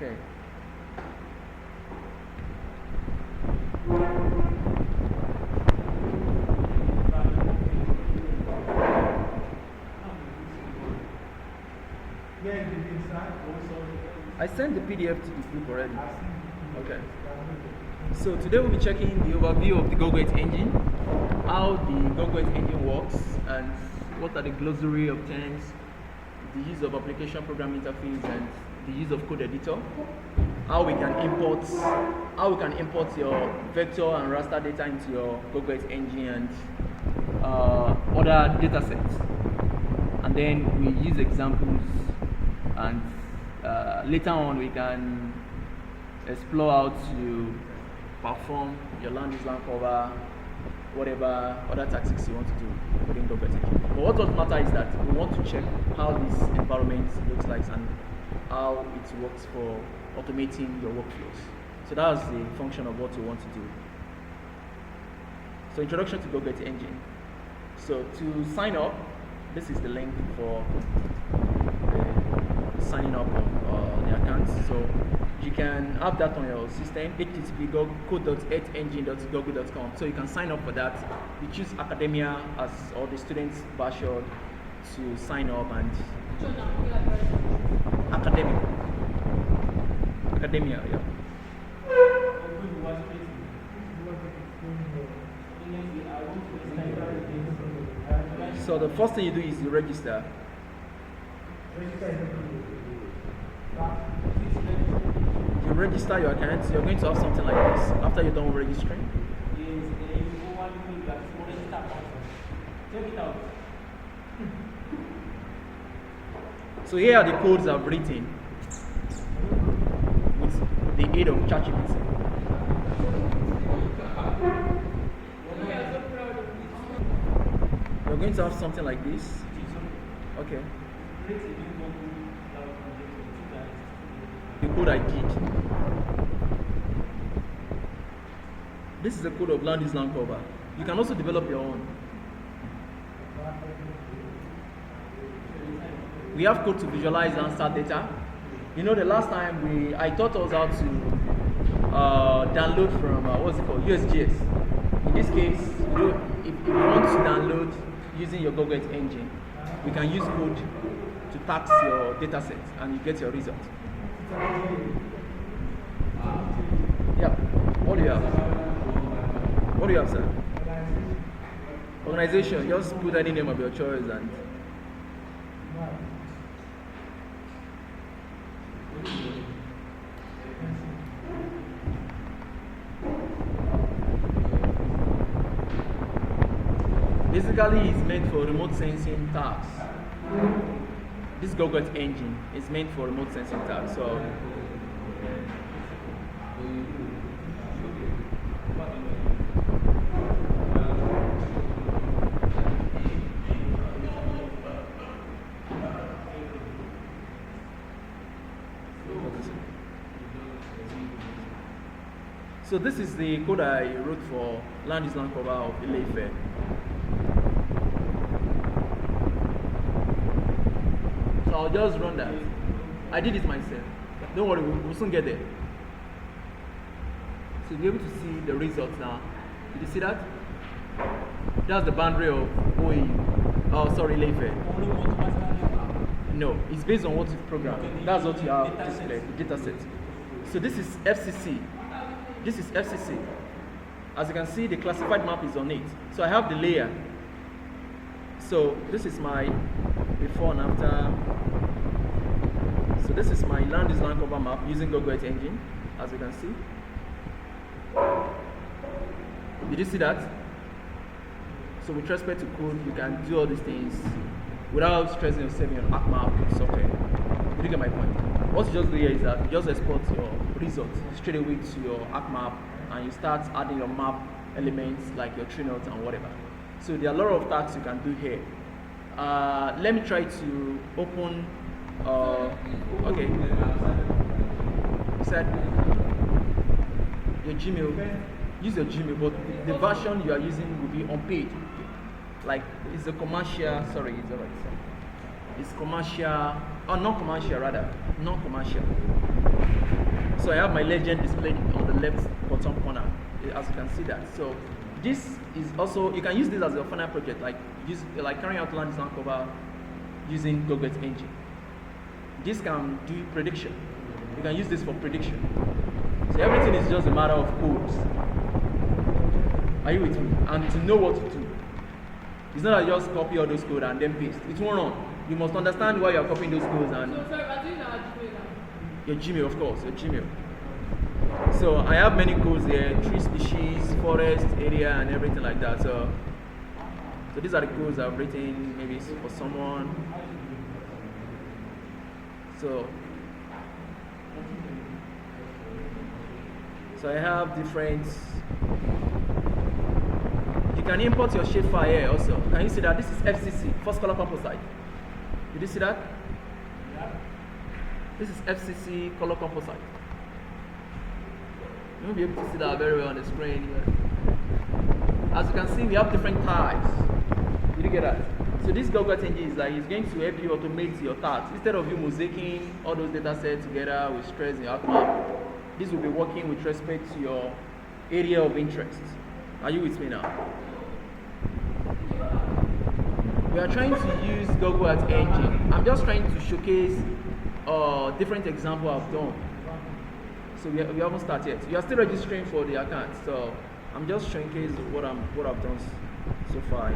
Okay. I sent the PDF to the group already. Okay. So today we'll be checking the overview of the GIS engine, how the GIS engine works, and what are the glossary of terms, the use of application program interface, and the use of code editor, how we can import your vector and raster data into your GIS engine and other data sets. And then we use examples, and later on we can explore how to perform your land use land cover, whatever other tactics you want to do within GIS engine. But what does matter is that we want to check how this environment looks like and how it works for automating your workflows. So that's the function of what we want to do. So introduction to GIS engine. So to sign up, this is the link for signing up on the account. So you can have that on your system, http://code.engine.google.com. So you can sign up for that. You choose academia as or the student's version to sign up and academia, yeah. So the first thing you do is you register. You register your account. You're going to have something like this after you're done registering. So here are the codes I've written with the aid of ChatGPT. You're going to have something like this. Okay. The code I did. This is the code of land use land cover. You can also develop your own. We have code to visualize and start data. You know, the last time I taught us how to download from what's it called, USGS. In this case, if you want to download using your GIS engine, we can use code to tax your data set and you get your result. Yeah. What do you have? What do you have, sir? Organization. Just put any name of your choice and. Basically, it's meant for remote sensing tasks. This GIS engine is meant for remote sensing tasks. So, this is the code I wrote for land use land cover of Ileife. So I'll just run that. I did it myself. Don't worry, we'll soon get there. So you'll be able to see the results now. Did you see that? That's the boundary of OAU. Oh, sorry, Ileife. No, it's based on what you've programmed. That's what you have displayed, the data set. So this is FCC. This is FCC. As you can see, the classified map is on it. So I have the layer. So this is my before and after. So this is my land use land cover map using GIS engine, as you can see. Did you see that? So with respect to code, you can do all these things without stressing yourself in your ArcMap software. Did you get my point? What you just do here is that you just export your results straight away to your ArcMap and you start adding your map elements like your tree nodes and whatever. So there are a lot of tasks you can do here. Let me try to open, okay. You said your Gmail, use your Gmail, but the version you are using will be unpaid. Like it's a commercial, sorry, it's alright. It's commercial, or non-commercial rather, non-commercial. So I have my legend displayed on the left bottom corner, as you can see that. So this is also, you can use this as a final project, like carrying out land design cover using GoGet engine. This can do prediction. You can use this for prediction. So everything is just a matter of codes. Are you with me? And to know what to do. It's not that you just copy all those codes and then paste. It won't run. You must understand why you're copying those codes. And so sorry, but doing our Gmail now. Your Gmail, of course, your Gmail. So I have many codes here, tree species, forest, area, and everything like that. So these are the codes I've written maybe for someone. So I have different. You can import your shapefile here also. Can you see that? This is FCC, first color composite. Did you see that? Yeah. This is FCC color composite. You won't be able to see that very well on the screen here. As you can see, we have different tags. Did you get that? So this GoGet engine is like, it's going to help you automate your tasks. Instead of you mosaicing all those data sets together with stress in your ArcMap, this will be working with respect to your area of interest. Are you with me now? We are trying to use GoGet engine. I'm just trying to showcase different example I've done. So we haven't started yet. You are still registering for the account, so I'm just showcasing what I've done so far.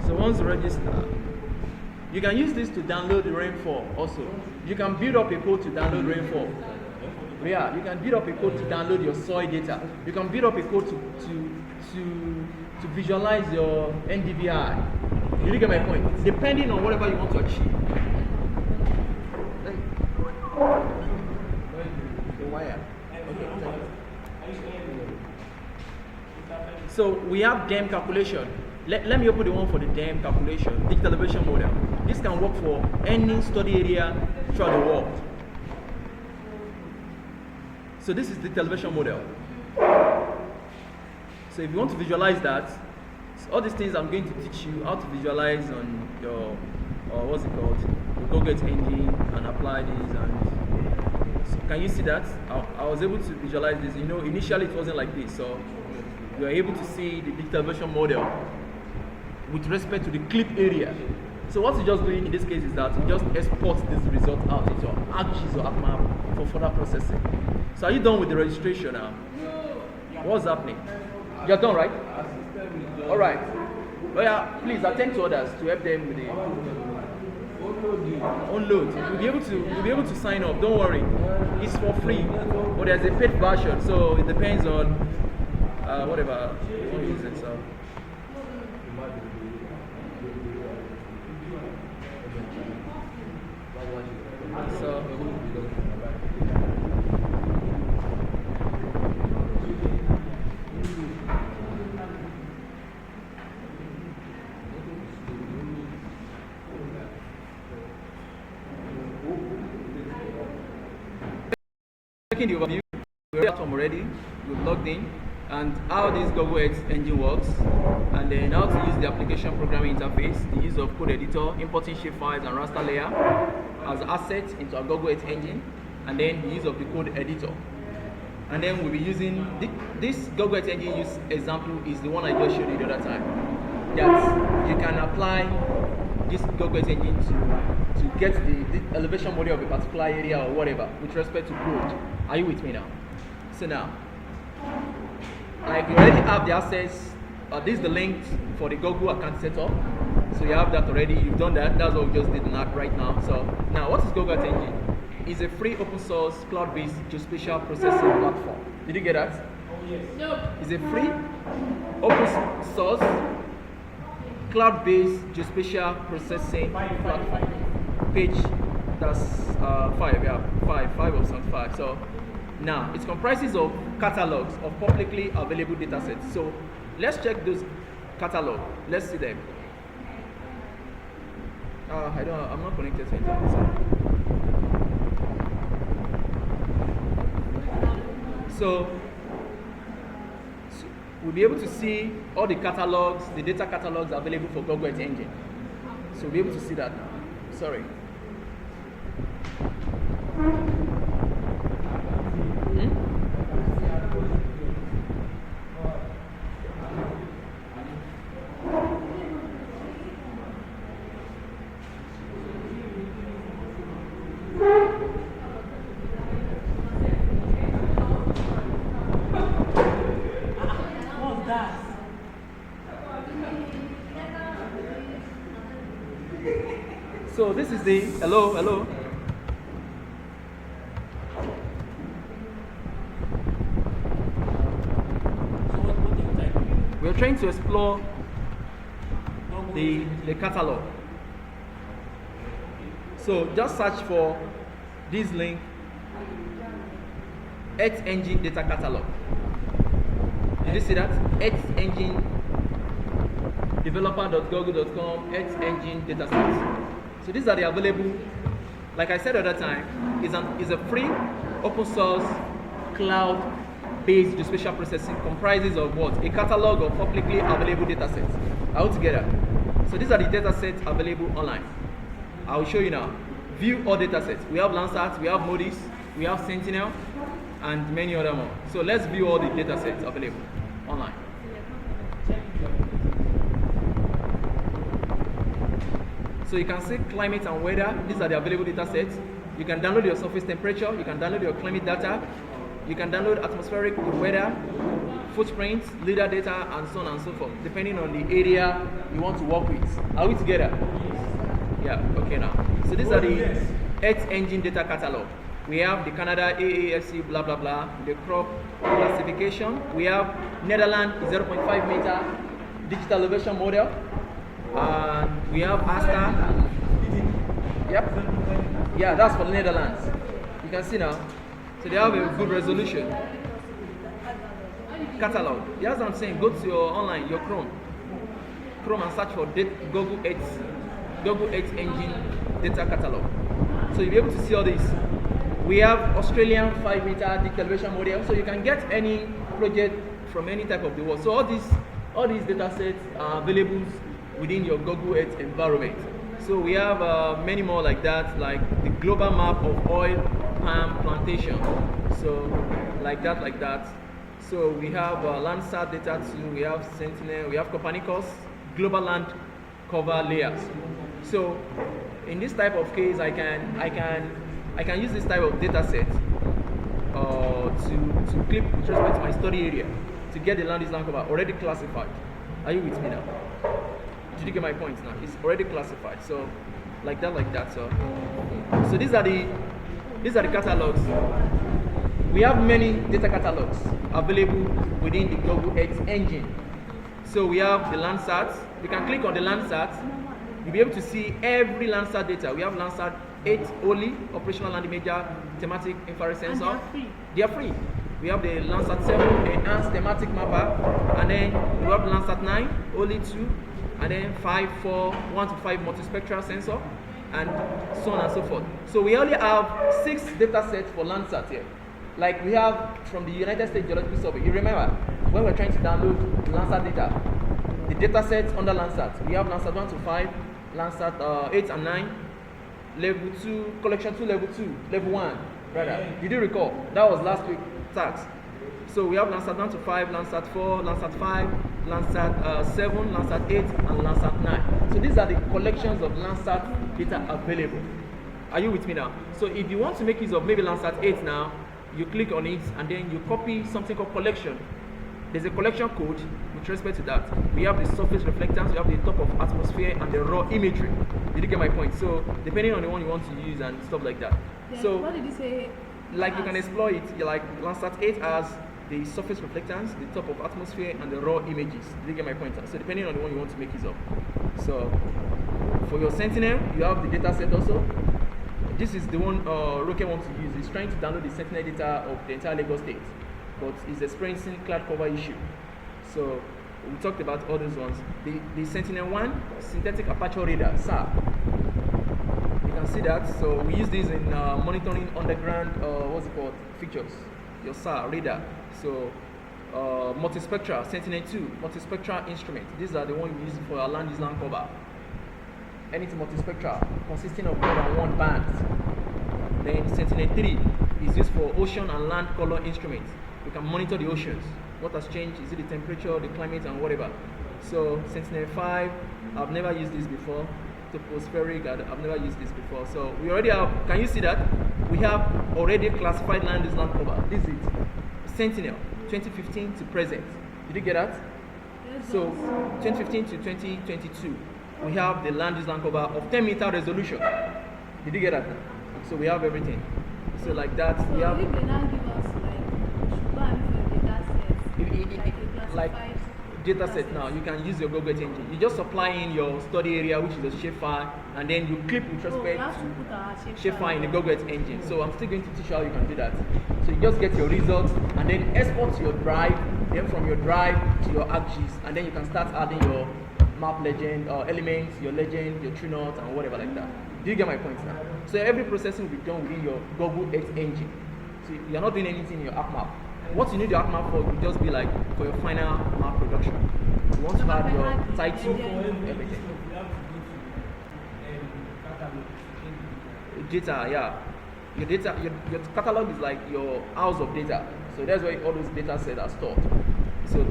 So once you register, you can use this to download the rainfall also. You can build up a code to download rainfall. Yeah, you can build up a code to download your soil data. You can build up a code to visualize your NDVI. You get my point? Depending on whatever you want to achieve. The wire. Okay. So we have DEM calculation. Let me open the one for the DEM calculation, digital elevation model. This can work for any study area throughout the world. So this is the elevation model. So if you want to visualize that, so all these things I'm going to teach you how to visualize on your, what's it called, your GoGet engine, and apply these. And so can you see that? I was able to visualize this. You know, initially it wasn't like this. So you are able to see the digital elevation model with respect to the clip area. So what you're just doing in this case is that you just export this result out into your ArcGIS or ArcMap for further processing. So are you done with the registration now? What's happening? You're done, right? All right. Oh yeah, please attend to others to help them with the unload. You'll be able to sign up. Don't worry, it's for free. But there's a paid version, so it depends on whatever you want to use it. So checking the overview, we're already, we've logged in, and how this GoGet engine works, and then how to use the application programming interface, the use of code editor, importing shapefiles and raster layer as assets into our GoGet engine, and then the use of the code editor. And then we'll be using this GoGet engine use example is the one I just showed you the other time. That you can apply this GoGet engine to get the elevation model of a particular area or whatever with respect to code. Are you with me now? So now, like you already have the access. This is the link for the Google account setup. So you have that already. You've done that. That's what we just did right now. So now, what is GoGet engine? It's a free open source cloud-based geospatial processing platform. Did you get that? Oh yes. No. It's a free open source cloud-based geospatial processing platform. Page that's 5, yeah, 5 of some 5. So now it comprises of catalogs of publicly available datasets. So let's check those catalogs. Let's see them. I'm not connected to internet. So we'll be able to see all the catalogs, the data catalogs available for GoGet engine. So we'll be able to see that now. Sorry. So this is the, hello. We're trying to explore the catalog. So just search for this link, Earth Engine Data Catalog. Did you see that? Earth Engine developer.google.com Earth Engine Dataset. So these are the available. Like I said at that time, is a free open source cloud-based geospatial processing, comprises of what? A catalog of publicly available datasets all together. So these are the datasets available online. I will show you now. View all datasets. We have Landsat, we have MODIS, we have Sentinel, and many other more. So let's view all the datasets available online. So you can see climate and weather. These are the available datasets. You can download your surface temperature. You can download your climate data. You can download atmospheric weather, footprints, LiDAR data, and so on and so forth, depending on the area you want to work with. Are we together? Yeah, okay now. So these are the Earth Engine Data Catalog. We have the Canada AAFC, blah, blah, blah, the crop classification. We have Netherlands 0.5 meter digital elevation model. And we have ASTA. Yep. Yeah, that's for the Netherlands. You can see now. So they have a good resolution. Catalog. That's what I'm saying. Go to your online, your Chrome and search for Google Earth Engine Data Catalog. So you'll be able to see all this. We have Australian 5 meter digital elevation model. So you can get any project from any type of the world. So all these data sets are available within your Google Earth environment. So we have many more like that, like the global map of oil palm plantation. So like that. So we have Landsat data too. We have Sentinel. We have Copernicus global land cover layers. So in this type of case, I can use this type of data set to clip with respect to my study area to get the land use land cover already classified. Are you with me now? Did you get my point now? It's already classified. So like that. So these are the catalogs. We have many data catalogs available within the Google Earth Engine. So we have the Landsat. You can click on the Landsat. You'll be able to see every Landsat data. We have Landsat 8 only, operational land imager, thematic infrared sensor. And they are free. We have the Landsat 7 enhanced thematic mapper, and then we have Landsat 9 only 2. And then 1 to 5 multispectral sensor, and so on and so forth. So we only have 6 data sets for Landsat here. Like we have from the United States Geological Survey. You remember when we're trying to download Landsat data, the data sets under Landsat. We have Landsat 1 to 5, Landsat 8 and 9, level 2, collection 2, level 2, level 1. Rather, did you recall? That was last week's tax. So we have Landsat 1 to 5, Landsat 4, Landsat 5, Landsat 7, Landsat 8, and Landsat 9. So these are the collections of Landsat data available. Are you with me now? So if you want to make use of maybe Landsat 8 now, you click on it and then you copy something called collection. There's a collection code with respect to that. We have the surface reflectance, we have the top of atmosphere, and the raw imagery. Did you get my point? So depending on the one you want to use and stuff like that. Yeah, so what did you say? Like you can explore it. Like Landsat 8 has the surface reflectance, the top of atmosphere, and the raw images. Did you get my point? So depending on the one you want to make use of. So for your Sentinel, you have the data set also. This is the one Roque wants to use. He's trying to download the Sentinel data of the entire Lagos state, but he's experiencing cloud cover issue. So we talked about all those ones. The Sentinel 1 synthetic aperture radar, SAR. You can see that. So we use this in monitoring underground, what's it called, features. Your SAR radar. So multispectral, Sentinel 2, multispectral instrument. These are the ones we use for our land use land cover. Anything multispectral, consisting of more than one band. Then Sentinel 3 is used for ocean and land color instruments. We can monitor the oceans. What has changed? Is it the temperature, the climate, and whatever? So Sentinel 5, I've never used this before. Tropospheric, I've never used this before. So we already have, can you see that? We have already classified land use land cover. This is it. Sentinel, 2015 to present. Did you get that? Yes, So 2015 to 2022. we have the land use land cover of 10-meter resolution. Did you get that? So we have everything. So like that, So we have. if they now give us like, should go and for data set, Like classified data set now, you can use your Google Earth engine. You just supply in your study area, which is a shapefile, and then you clip with we respect have to to put our shapefile in the Google Earth engine. So I'm still going to teach you how you can do that. So you just get your results and then export to your drive, then from your drive to your ArcGIS, and then you can start adding your map legend, elements, your legend, your tree notes, and whatever like that. Do you get my point now? So every processing will be done within your Google Earth engine. So you're not doing anything in your app map. What you need your app map for will just be like for your final map production. You want to add your title, everything. Data, yeah. Your data, your catalog is like your house of data. So that's where all those data sets are stored. So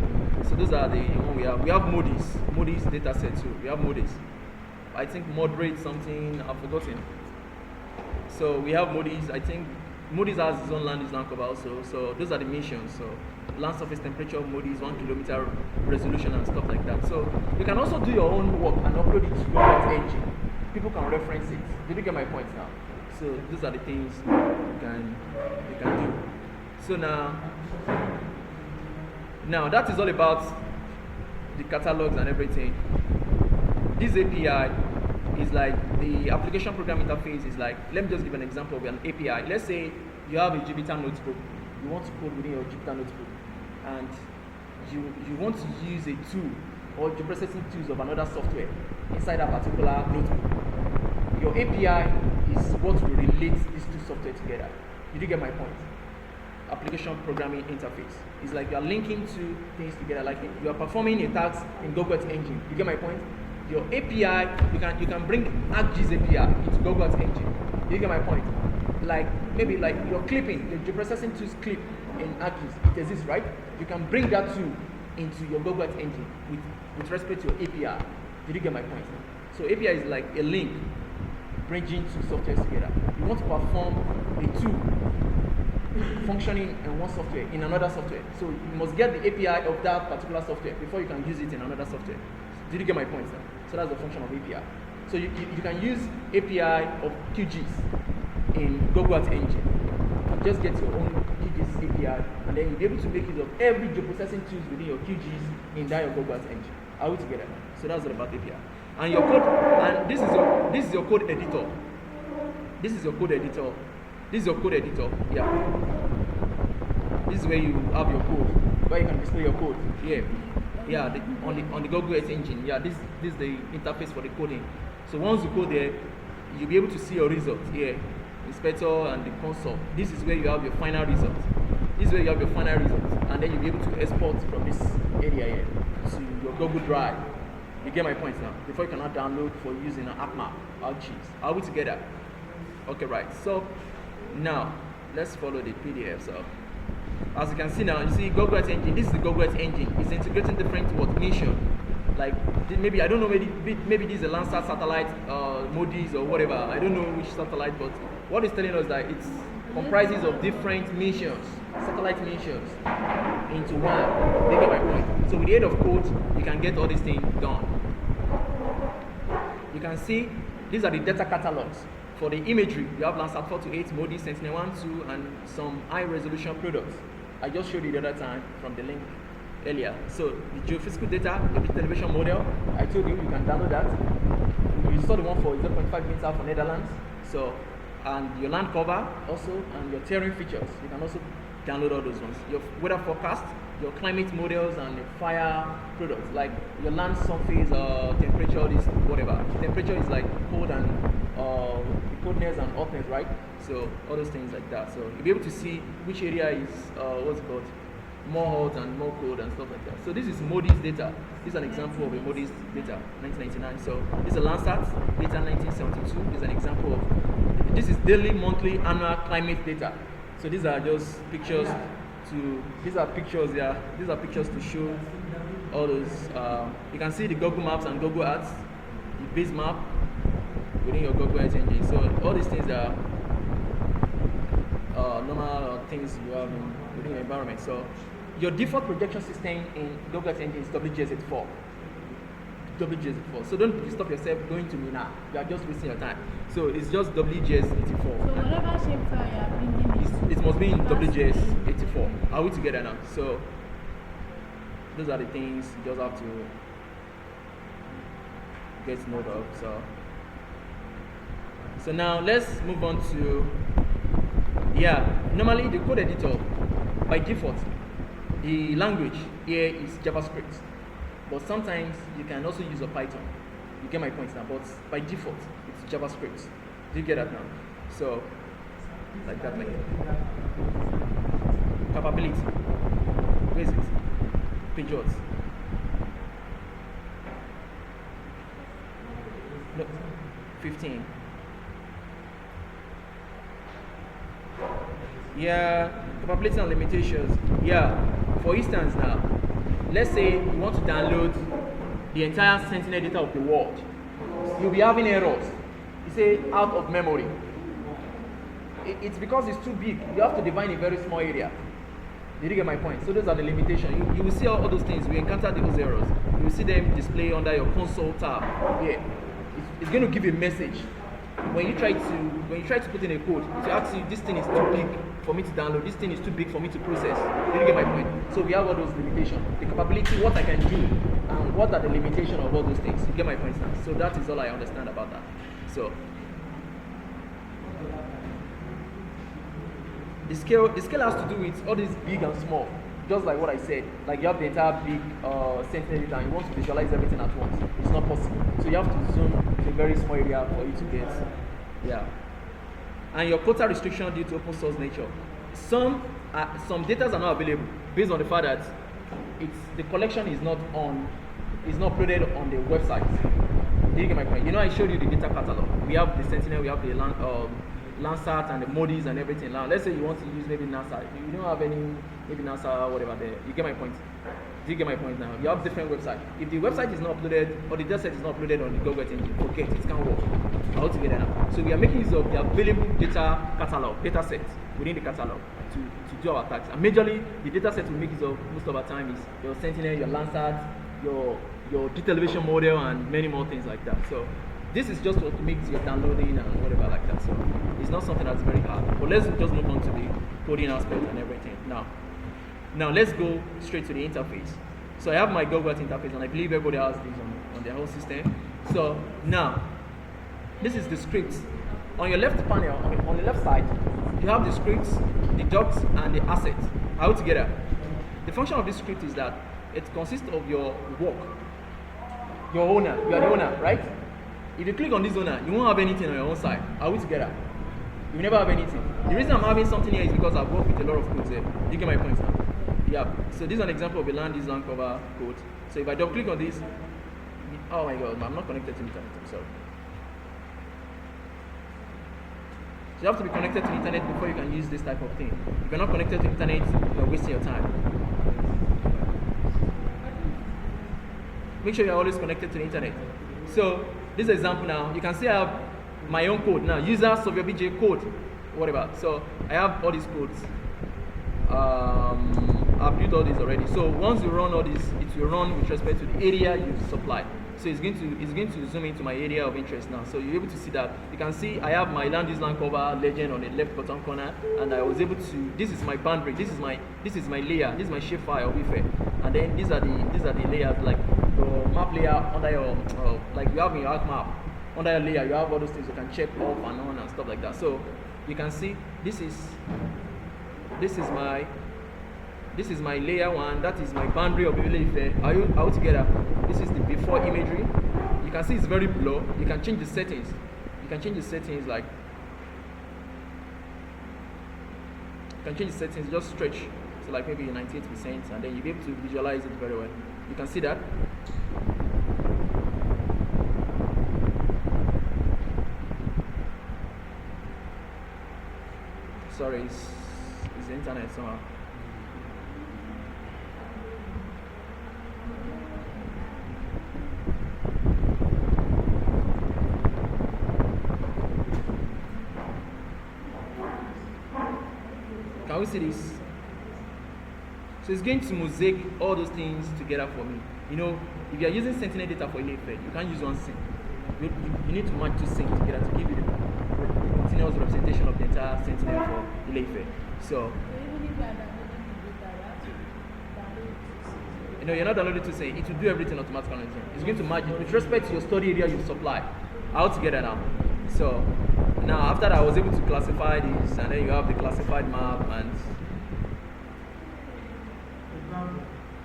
those are the one we have. We have Moody's data set too. We have Moody's. I think moderate something, I've forgotten. So we have Moody's. I think Moody's has its own land use land cover also. So those are the missions. So land surface temperature of Moody's, 1 kilometer resolution and stuff like that. So you can also do your own work and upload it to your engine. People can reference it. Did you get my point now? So those are the things you can do. So now that is all about the catalogs and everything. This API is like the application program interface is like, let me just give an example of an API. Let's say you have a Jupyter notebook. You want to code within your Jupyter notebook, and you want to use a tool or the processing tools of another software inside that particular notebook. Your API is what will relate these two software together. Did you get my point? Application programming interface. It's like you are linking two things together, like you are performing a task in Google Earth engine. You get my point? Your API, you can bring ArcGIS API into Google Earth engine. You get my point? Like maybe like your clipping, your processing tools clip in ArcGIS, it exists, right? You can bring that tool into your Google Earth engine with respect to your API. Did you get my point? So API is like a link bringing two softwares together. You want to perform a tool functioning in one software in another software. So you must get the API of that particular software before you can use it in another software. Did you get my point now? So that's the function of API. So you can use API of QGIS in Google Earth engine. You just get your own QGIS API, and then you'll be able to make use of every geoprocessing tools within your QGIS in that your Google Earth engine. Are we together? So that's all about API. And your code, and this is your code editor. This is your code editor. This is your code editor. Yeah. This is where you have your code, where you can display your code. Yeah, on the Google Earth engine. Yeah, this is the interface for the coding. So once you code there, you'll be able to see your results here. Inspector and the console. This is where you have your final results. And then you'll be able to export from this area here to your Google Drive. You get my point now? Before you cannot download for using an app map, ArcGIS. Are we together? Okay, right. So now let's follow the PDF. So as you can see now, you see Google Earth engine. This is the Google Earth engine. It's integrating different mission. Like maybe I don't know, maybe this is a Landsat satellite, Moody's or whatever. I don't know which satellite, but what it's telling us that it comprises of different missions, satellite missions, into one. They get my point. So with the aid of code, you can get all these things done. You can see these are the data catalogs. For the imagery, you have Landsat 4 to 8, Moody's, Sentinel-1, 2, and some high-resolution products. I just showed you the other time from the link earlier. So the geophysical data, the television model, I told you can download that. You saw the one for 0.5 meter for Netherlands. So, and your land cover also, and your terrain features. You can also download all those ones. Your weather forecast, your climate models, and your fire products, like your land surface, temperature, this whatever. Temperature is like cold and the coldness and hotness, right? So all those things like that. So you'll be able to see which area is what's it called, more hot and more cold and stuff like that. So this is Moody's data. This is an example of a Moody's data, 1999. So this is a Landsat data, 1972. This is an example of, this is daily, monthly, annual climate data. So these are just pictures these are pictures to show all those. You can see the Google Maps and Google Earth, the base map within your Google Earth engine. So all these things are normal things you have within your environment. So your default projection system in Google Earth engine is WGS84. WGS84. So don't stop yourself going to Mina. You are just wasting your time. So it's just WGS84. So whatever shapefile you are bringing It must be in has to be- WGS84. Are we together now? So those are the things you just have to get note of. So now let's move on to normally the code editor by default the language here is JavaScript, but sometimes you can also use a Python. You get my point now, but by default it's JavaScript. Do you get that now? So like that, like capability. Where is it? Page what? No, 15. Capability and limitations. For instance now, let's say you want to download the entire Sentinel data of the world. You'll be having errors. You say out of memory. It's because it's too big. You have to define a very small area. Did you get my point? So those are the limitations. You will see all those things. We encounter those errors. You will see them display under your console tab. It's going to give you a message. When you try to put in a code, it will ask you, this thing is too big for me to download. This thing is too big for me to process. Did you get my point? So we have all those limitations. The capability, what I can do, and what are the limitations of all those things. You get my point now? So that is all I understand about that. So the scale has to do with all these big and small. Just like what I said, like you have the entire big Sentinel data and you want to visualize everything at once. It's not possible. So you have to zoom in a very small area for you to get, And your quota restriction due to open source nature. Some data are not available based on the fact that the collection is not uploaded on the website. Did you get my point? You know, I showed you the data catalog. We have the Sentinel, we have the Landsat and the Modis and everything. Now, let's say you want to use maybe NASA. You don't have any, maybe NASA, whatever there. You get my point? Do you get my point now? You have different websites. If the website is not uploaded, or the dataset is not uploaded on the Google engine, forget it can't work. Altogether now. So we are making use of the available data catalog, data sets within the catalog to do our tasks. And majorly, the data set we make use of most of our time is your Sentinel, your Landsat, your television model, and many more things like that. So this is just what makes your downloading and whatever like that. So it's not something that's very hard. But let's just move on to the coding aspect and everything. Now let's go straight to the interface. So I have my Google interface, and I believe everybody has this on their whole system. So now, this is the scripts. On your left panel, on the left side, you have the scripts, the docs, and the assets all together. The function of this script is that it consists of your work, your owner. You are the owner, right? If you click on this owner, you won't have anything on your own side. Are we together? You never have anything. The reason I'm having something here is because I've worked with a lot of codes here. You get my point now? So this is an example of a land cover code. So if I double click on this, oh my god, I'm not connected to the internet, I'm sorry. So you have to be connected to the internet before you can use this type of thing. If you're not connected to the internet, you're wasting your time. Make sure you're always connected to the internet. So this example now, you can see I have my own code now, user SurveyOBJ code, whatever. So I have all these codes. I've built all these already. So once you run all this, it will run with respect to the area you supply. So it's going to zoom into my area of interest now. So you're able to see that. You can see I have my land use land cover legend on the left bottom corner, and I was able to. This is my boundary. This is my layer. This is my shapefile with it. And then these are the layers, like your map layer under your like you have in your arc map. Under your layer, you have all those things you can check off and on and stuff like that. So you can see this is my layer one. That is my boundary of Ife. Are you together? This is the before imagery. You can see it's very blur. You can change the settings. Like you can change the settings, just stretch to like maybe 98%, and then you'll be able to visualize it very well. You can see that. Sorry, it's the internet somehow. Can we see this? So it's going to mosaic all those things together for me. You know, if you are using Sentinel data for Ile-Ife, you can't use one sync. You need to match two syncs together to give you the continuous representation of the entire Sentinel for Ile-Ife. So even if you are downloading the data, you have to download it. you know, you're not downloading to say it will do everything automatically. It's going to match it with respect to your study area you supply. All together now. So now after that I was able to classify these, and then you have the classified map, and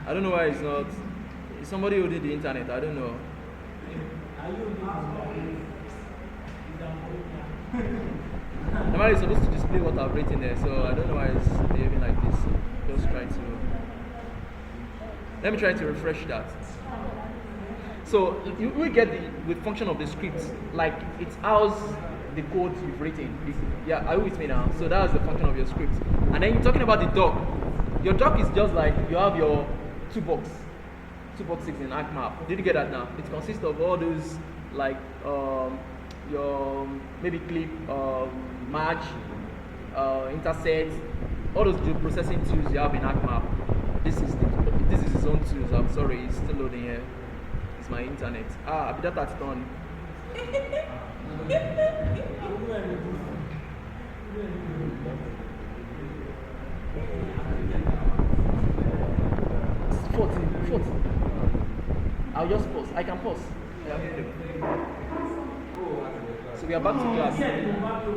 I don't know why it's not. It's somebody who did the internet, I don't know. Normally it's supposed to display what I've written there, so I don't know why it's behaving like this. Just try to. Let me try to refresh that. So we get the function of the script, like it house the code you've written. Yeah, are you with me now? So that's the function of your script. And then you're talking about the doc. Your doc is just like you have your two boxes in ArcMap. Did you get that now? It consists of all those like your maybe click, match, intersect, all those processing tools you have in ArcMap. This is its own tools. I'm sorry, it's still loading here. It's my internet. Ah, I'll be that's done. It's 40. I'll just pause. I can pause. Yeah. So we are back to class.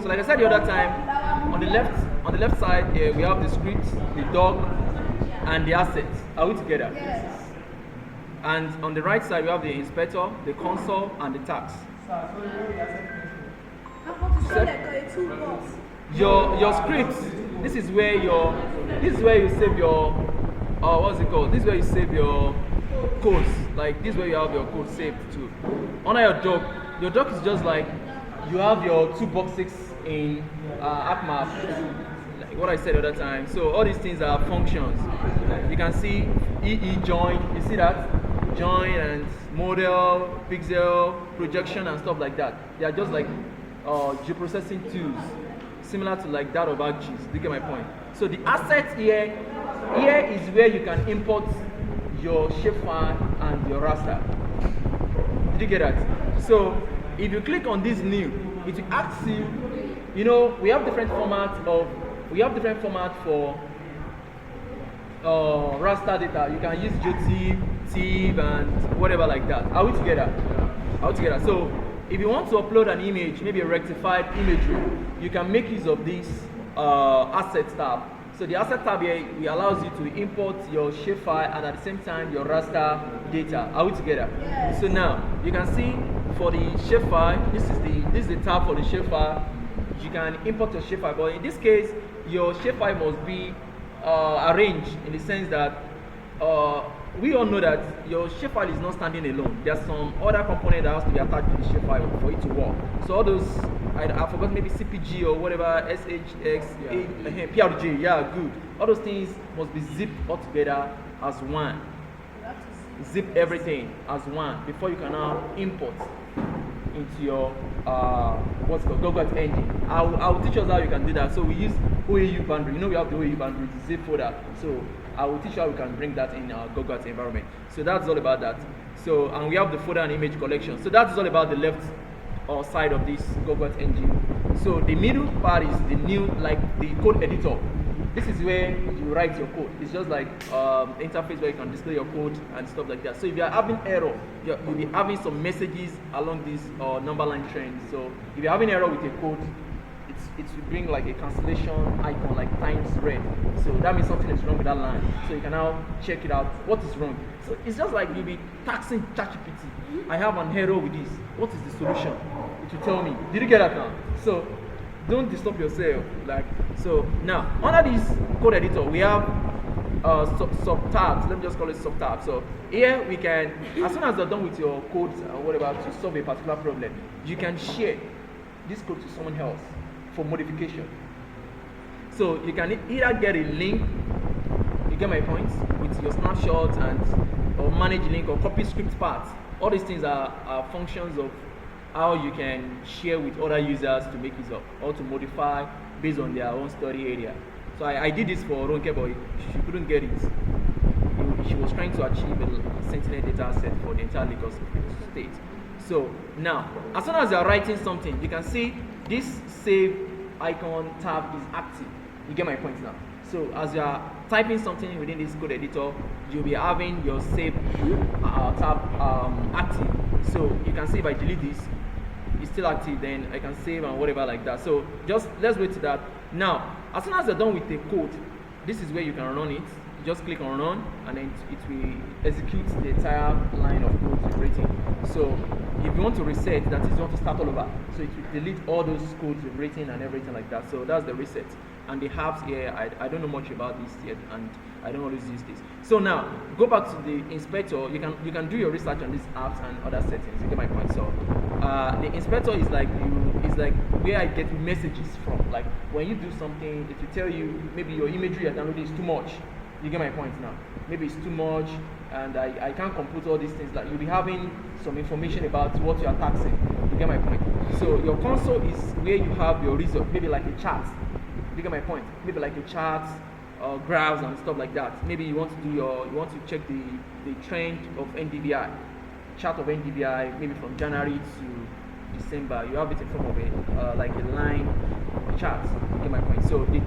So like I said the other time, on the left side here we have the script, the doc, and the assets. Are we together? Yes. And on the right side we have the inspector, the console, and the tags. Your script. This is where you save your what's it called? This is where you save your codes. Like this is where you have your code saved too. Under your doc is just like you have your two boxes in AppMap, like what I said the other time. So all these things are functions. You can see EE join. You see that join and model, pixel, projection, and stuff like that. They are just like geoprocessing tools, similar to like that of ArcGIS. Do you get my point? So the assets here is where you can import your shapefile and your raster. Did you get that? So if you click on this new, it will ask you. You know, we have different formats for raster data. You can use GeoTIFF, TIFF, and whatever like that. Are we together? Are we together? So if you want to upload an image, maybe a rectified imagery, you can make use of this assets tab. So the asset tab here allows you to import your shapefile and at the same time your raster data. Are we together? Yes. So now you can see for the shapefile, this is the tab for the shapefile. You can import your shapefile, but in this case, your shapefile must be arranged in the sense that we all know that your shapefile is not standing alone. There's some other component that has to be attached to the shapefile for it to work. So all those, I forgot, maybe CPG or whatever, SHX, PRG, yeah, good. All those things must be zipped all together as one. Zip everything as one before you can now import into your what's called GoGat engine. I'll teach us how you can do that. So we use OAU boundary. You know we have the OAU boundary, the zip folder. So I will teach you how we can bring that in our GoGat environment. So that's all about that. So and we have the folder and image collection. So that's all about the left side of this GoGat engine. So the middle part is the new, like the code editor. This is where you write your code. It's just like interface where you can display your code and stuff like that. So if you are having error, you'll be having some messages along this number line trend. So if you're having error with your code, it will bring like a cancellation icon, like times red. So that means something is wrong with that line. So you can now check it out. What is wrong? So it's just like you'll be taxing ChatGPT. I have an error with this. What is the solution? It will tell me. Did you get that now? So don't disturb yourself. Like so now under this code editor we have sub tabs. Let me just call it sub tabs. So here we can, as soon as you're done with your code or whatever to solve a particular problem, you can share this code to someone else for modification. So you can either get a link, you get my point, with your snapshots and or manage link or copy script parts. All these things are functions of how you can share with other users to make use of or to modify based on their own study area. So I did this for Ronke, but she couldn't get it. she was trying to achieve a Sentinel data set for the entire Lagos state. So now, as soon as you are writing something, you can see this save icon tab is active. You get my point now. So as you are typing something within this code editor, you'll be having your save tab active. So you can see if I delete this, it's still active, then I can save and whatever like that. So just let's wait to that. Now, as soon as you're done with the code, this is where you can run it. You just click on run, and then it will execute the entire line of code you've written. So if you want to reset, that is, you want to start all over. So it will delete all those codes you've written and everything like that. So that's the reset. And the apps here, I don't know much about this yet, and I don't always use this. So now go back to the inspector. You can do your research on these apps and other settings. You get my point. So the inspector is like where I get messages from. Like when you do something, it will tell you maybe your imagery you're downloading is too much. You get my point now. Maybe it's too much, and I can't compute all these things. Like you'll be having some information about what you are taxing. You get my point. So your console is where you have your result, maybe like a chart. You get my point. Maybe like a chart, graphs and stuff like that. Maybe you want to check the trend of NDVI, chart of NDVI, maybe from January to December. You have it in form of a like a line chart. You get my point. So the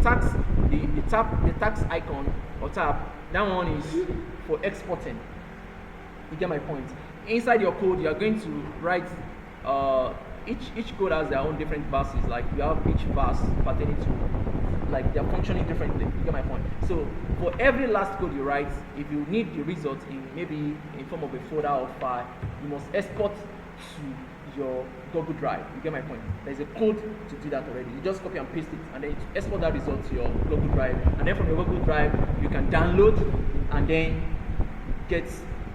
tax icon or tab, that one is for exporting. You get my point. Inside your code, you are going to write each code has their own different verses. Like you have each verse pertaining to, like they're functioning differently. You get my point. So for every last code you write, if you need the result in maybe in form of a folder or file, you must export to your Google Drive. You get my point. There's a code to do that already. You just copy and paste it, and then you export that result to your Google Drive. And then from your Google Drive, you can download and then get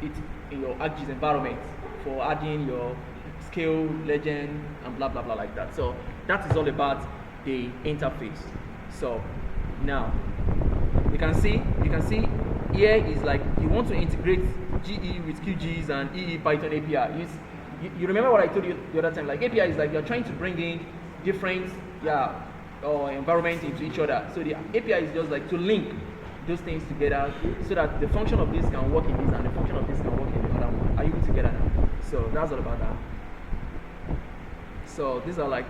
it in your ArcGIS environment for adding your scale, legend, and blah blah blah like that. So that is all about the interface. So now you can see here is like you want to integrate GE with QGIS and EE Python API. You remember what I told you the other time? Like API is like you're trying to bring in different environments into each other. So the API is just like to link those things together so that the function of this can work in this and the function of this can work in the other one. Are you together now? So that's all about that. So these are like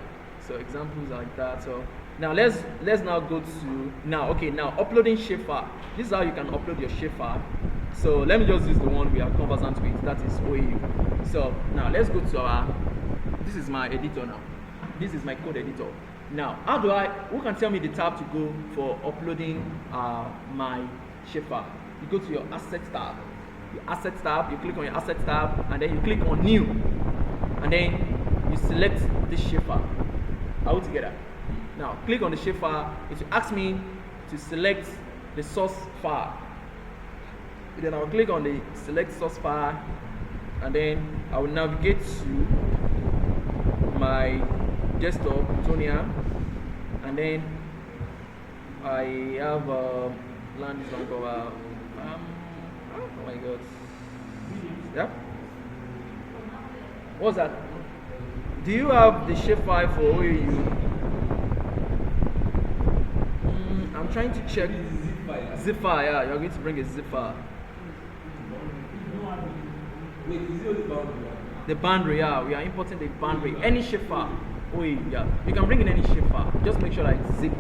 examples like that. So now let's now go to now uploading shapefile. This is how you can upload your shapefile. So let me just use the one we are conversant with, that is OAU. So now let's go to this is my editor now. This is my code editor. Now who can tell me the tab to go for uploading my shapefile? You go to your assets tab. Your assets tab, you click on your assets tab, and then you click on new, and then you select this shapefile. Are we together? Now click on the shapefile. It will ask me to select the source file. Then I'll click on the select source file, and then I will navigate to my desktop, Tonia, and then I have land is oh my god. Yep. What's that? Do you have the shapefile for OAU? I'm trying to check. Zip file, yeah, you're going to bring a zip file. Wait, is it the boundary? The boundary, yeah, we are importing the boundary. Any shapefile. Yeah, you can bring in any shapefile. Just make sure that it's zip.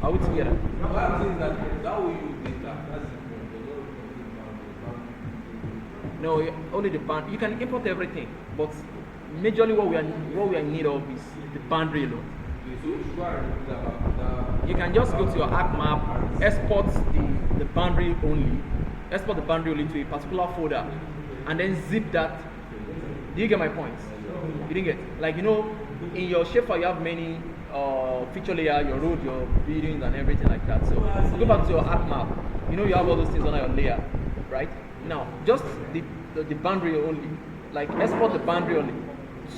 Are we together? What I'm saying is that we use data. That's it. No, only the boundary. You can import everything, but majorly what we are in need of is the boundary alone. You can just go to your ArcMap, export the boundary only, export the boundary only to a particular folder, and then zip that. Do you get my point? You didn't get? Like, in your shapefile you have many feature layer, your road, your buildings, and everything like that. So go back to your ArcMap. You have all those things on your layer, right? Now, just the boundary only, like export the boundary only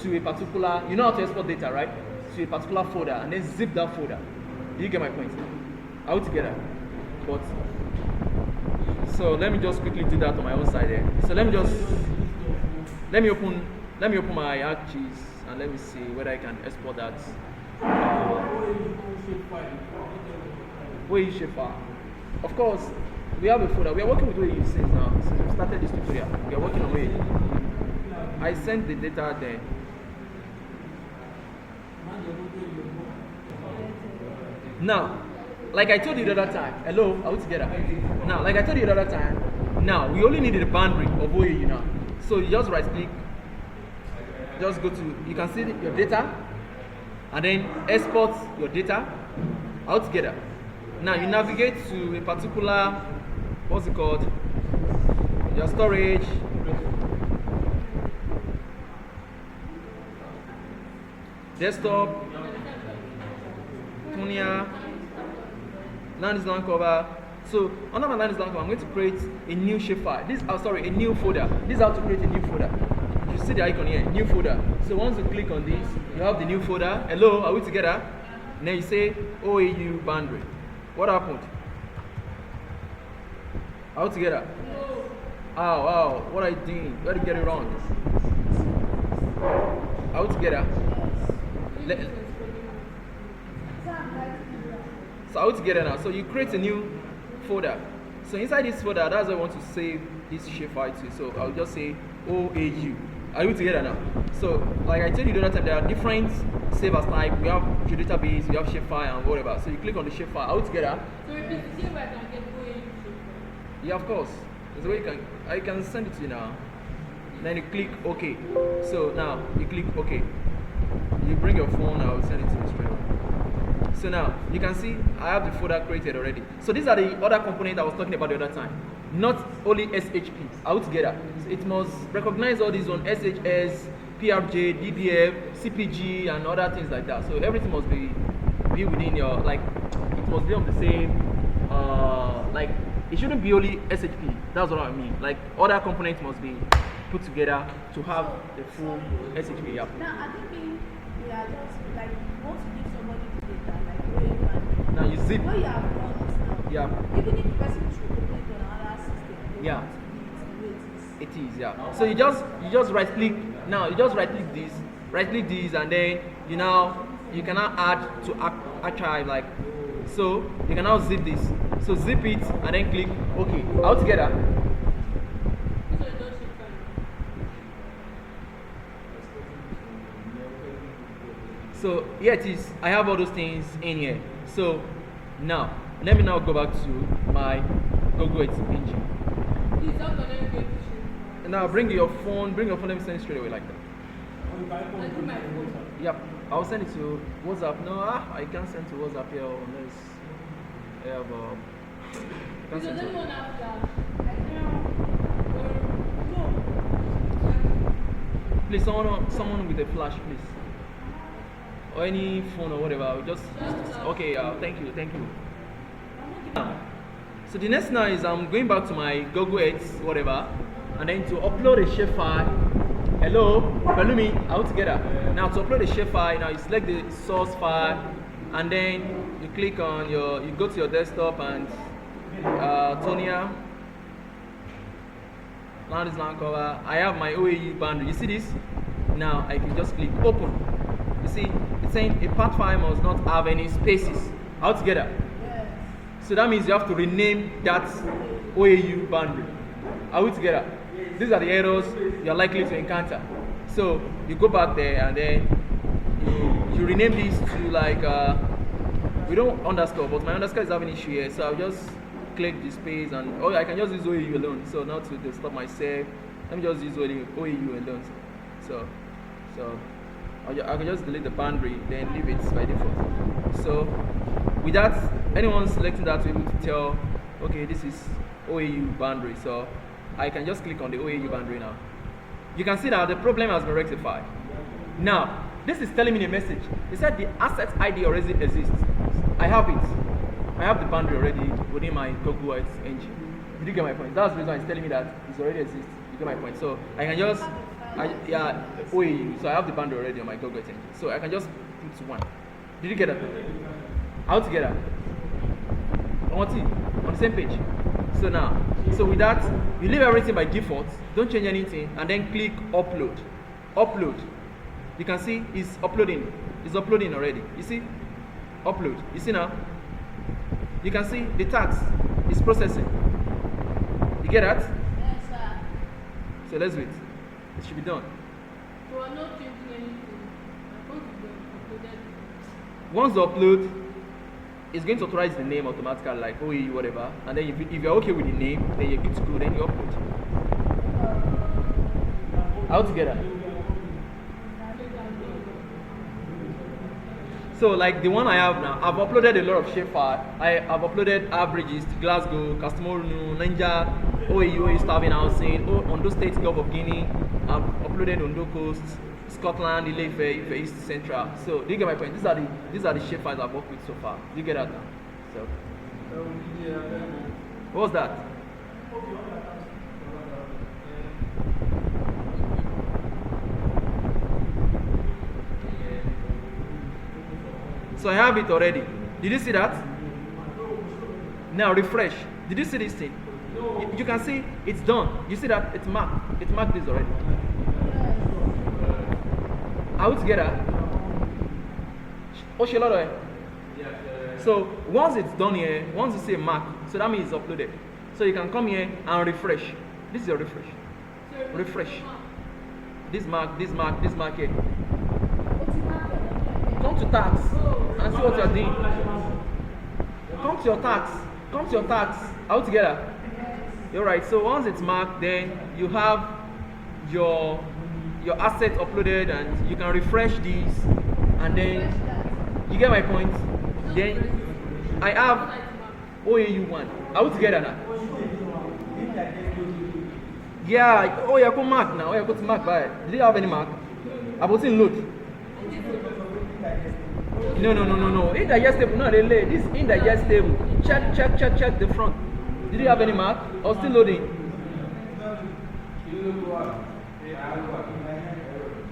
to a particular. You know how to export data, right? To a particular folder, and then zip that folder. Do you get my point? Are we together? But so let me just quickly do that on my own side here. So let me open my ArcGIS and let me see whether I can export that. Where is shapefile? Of course, we have a folder. We are working with OAU since now. Since we started this tutorial, we are working on OAU. I sent the data there. Now, like I told you the other time, hello, are we together? Now, like I told you the other time, now we only need the boundary of OAU now. So you just right click, just go to, you can see your data, and then export your data out together. Now you navigate to a particular, what's it called? Your storage. Desktop, Tonia, land is land cover. So under my land is land cover, I'm going to create a new shapefile. This, a new folder. This is how to create a new folder. You see the icon here, new folder. So once you click on this, you have the new folder. Hello, are we together? And then you say OAU boundary. What happened? Are we together? Oh, what are you doing? Where did you get it wrong? Are we together? So are we together now? So you create a new folder. So inside this folder, that's where I want to save this shapefile to. So I'll just say OAU. Are you together now? So like I told you the other time, there are different save as type. We have database, we have shapefile and whatever. So you click on the shapefile. Are we together? So if it's here, I can get OAU shapefile. Yeah, of course. There's a way I can send it to you now. Then you click OK. So now you click OK. You bring your phone, I'll send it to you straight away. So now you can see I have the folder created already. So these are the other components I was talking about the other time. Not only SHP, all together. So it must recognize all these on SHS, PRJ, DBF, CPG, and other things like that. So everything must be within your, like, it must be on the same, like, it shouldn't be only SHP. That's what I mean. Like, other components must be put together to have the full SHP app. Now, I think we are just, like, once you give somebody the data, like, OAU, now you zip. what you have done is now, Yeah. even if the person should open it on another system, Yeah. it It is, yeah. So you just right click. Now you just right click this, and then you can now add to archive, like so. You can now zip this. So zip it and then click OK. All together. So here it is. I have all those things in here. So now let me now go back to my Google Earth engine. Now bring your phone, let me send it straight away like that. Yep, I'll send it to WhatsApp. No, I can't send to WhatsApp here unless I have can't send please, someone with a flash, please. Or any phone or whatever. Just okay, thank you. So the next now is I'm going back to my Google Earth, whatever, and then to upload a shapefile. Hello, follow me, out together. Now to upload a shapefile, now you select the source file, and then you click on you go to your desktop and Tonia, land is now cover. I have my OAU boundary. You see this? Now I can just click open. You see, it's saying a path file must not have any spaces. Out together. So that means you have to rename that OAU boundary. Are we together? These are the errors you're likely to encounter. So you go back there and then you rename this to like, we don't underscore, but my underscore is having an issue here. So I'll just click the space and, I can just use OAU alone. So now to stop myself, let me just use OAU alone. So I can just delete the boundary, then leave it by default. So with that, anyone selecting that will be able to tell, okay, this is OAU boundary. So I can just click on the OAU boundary now. You can see that the problem has been rectified. Now, this is telling me a message. It said the asset ID already exists. I have it. I have the boundary already within my Google Earth engine. Did you get my point? That's the reason it's telling me that it already exists. You get my point? So I can just, OAU. So I have the boundary already on my Google Earth engine. So I can just put one. Did you get that? All together. On the same page. So with that, you leave everything by default, don't change anything, and then click upload. Upload. You can see it's uploading. It's uploading already. You see? Upload. You see now? You can see the tax is processing. You get that? Yes, sir. So let's wait. It should be done. So I'm not changing anything. My phone is uploaded. Once the upload, it's going to authorize the name automatically, like OAU, whatever. And then if you're okay with the name, then you're good to go, then you upload. All together. So like the one I have now, I've uploaded a lot of shapefile. I've uploaded averages to Glasgow, Castamonu, Niger, OAU, Starving Housing, Ondo State, Gulf of Guinea. I've uploaded Ondo Coast, Scotland, Ile-Ife, East Central. So do you get my point? These are the shapefiles I've worked with so far. Do you get that now? So what was that? So I have it already. Did you see that? Now refresh. Did you see this thing? You can see it's done. You see that it's marked. It's marked this already. Are we together? So once it's done here, once you say mark, so that means it's uploaded. So you can come here and refresh. This is your refresh. Refresh. This mark here. Come to tax and see what you're doing. Come to your tax. Come to your tax. Are we together? You're right. So once it's marked, then you have your asset uploaded, and you can refresh these, and then you get my point. Then I have OAU1. Are we together now? Yeah. Oh, yeah. Go mark now. Oh, yeah. Go to mark. By. Did you have any mark? I was in load. No. Indigestible. No, this is indigestible. Check the front. Did you have any mark? I was still loading.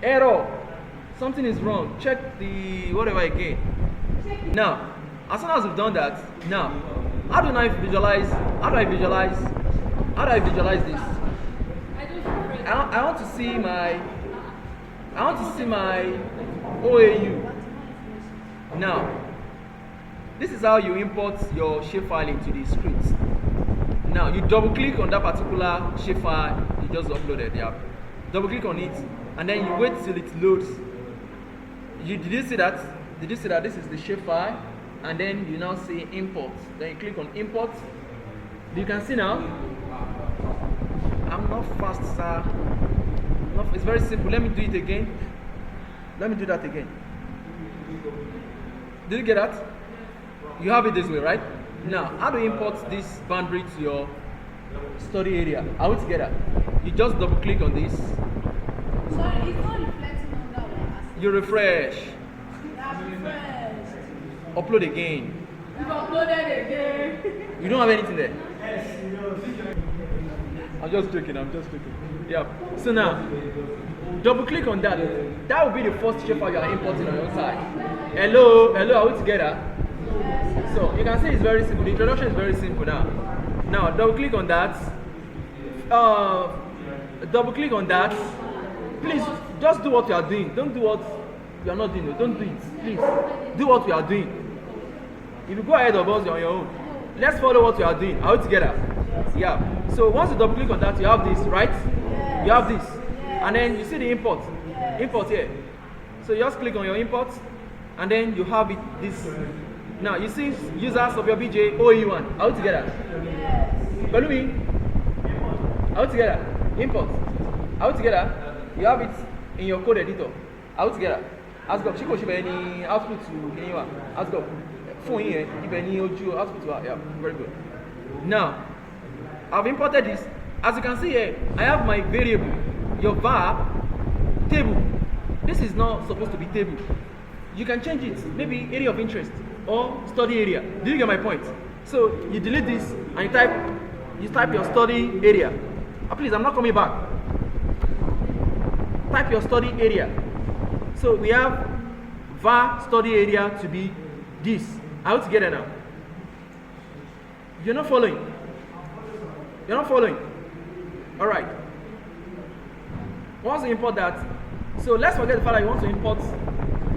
Error. Something is wrong. Check the whatever again. Now, as soon as we've done that, now, how do I visualize this? I want to see my OAU. Now, this is how you import your shapefile into the script. Now, you double click on that particular shapefile you just uploaded. Yeah. Double click on it, and then you wait till it loads. Did you see that? Did you see that this is the shapefile? And then you now see import. Then you click on import. You can see now. I'm not fast, sir. It's very simple. Let me do it again. Let me do that again. Did you get that? You have it this way, right? Now, how do you import this boundary to your study area? Are we together? You just double click on this. Sorry, it's not reflecting on that one. You refresh. Refresh. Upload again. You've uploaded again. You don't have anything there. I'm just joking. Yeah. So now, double click on that. That will be the first shapefile you are importing on your side. Hello, are we together? So you can see it's very simple. The introduction is very simple now. Now double click on that. Double click on that. Please just do what you are doing. Don't do what you are not doing. Don't do it. Please do what we are doing. If you go ahead of us, you're on your own. Let's follow what we are doing. Are we together? Yeah. So once you double click on that, you have this, right? You have this, and then you see the import. Import here. So you just click on your import, and then you have it. This. Now you see users of your BJ OE1. Are we together? Yes. Follow me. Are we together? Import. Are we together? You have it in your code editor. Are we together? Ask God. Chico should be any output to anyone. Ask God. Phone here. If any audio output to her. Yeah. Very good. Now, I've imported this. As you can see here, I have my variable, your var table. This is not supposed to be table. You can change it. Maybe area of interest or study area. Do you get my point? So you delete this and you type your study area. Please, I'm not coming back. Type your study area. So we have var study area to be this. Are we together now? You're not following. You're not following. All right. Once you import that, so let's forget the fact that you want to import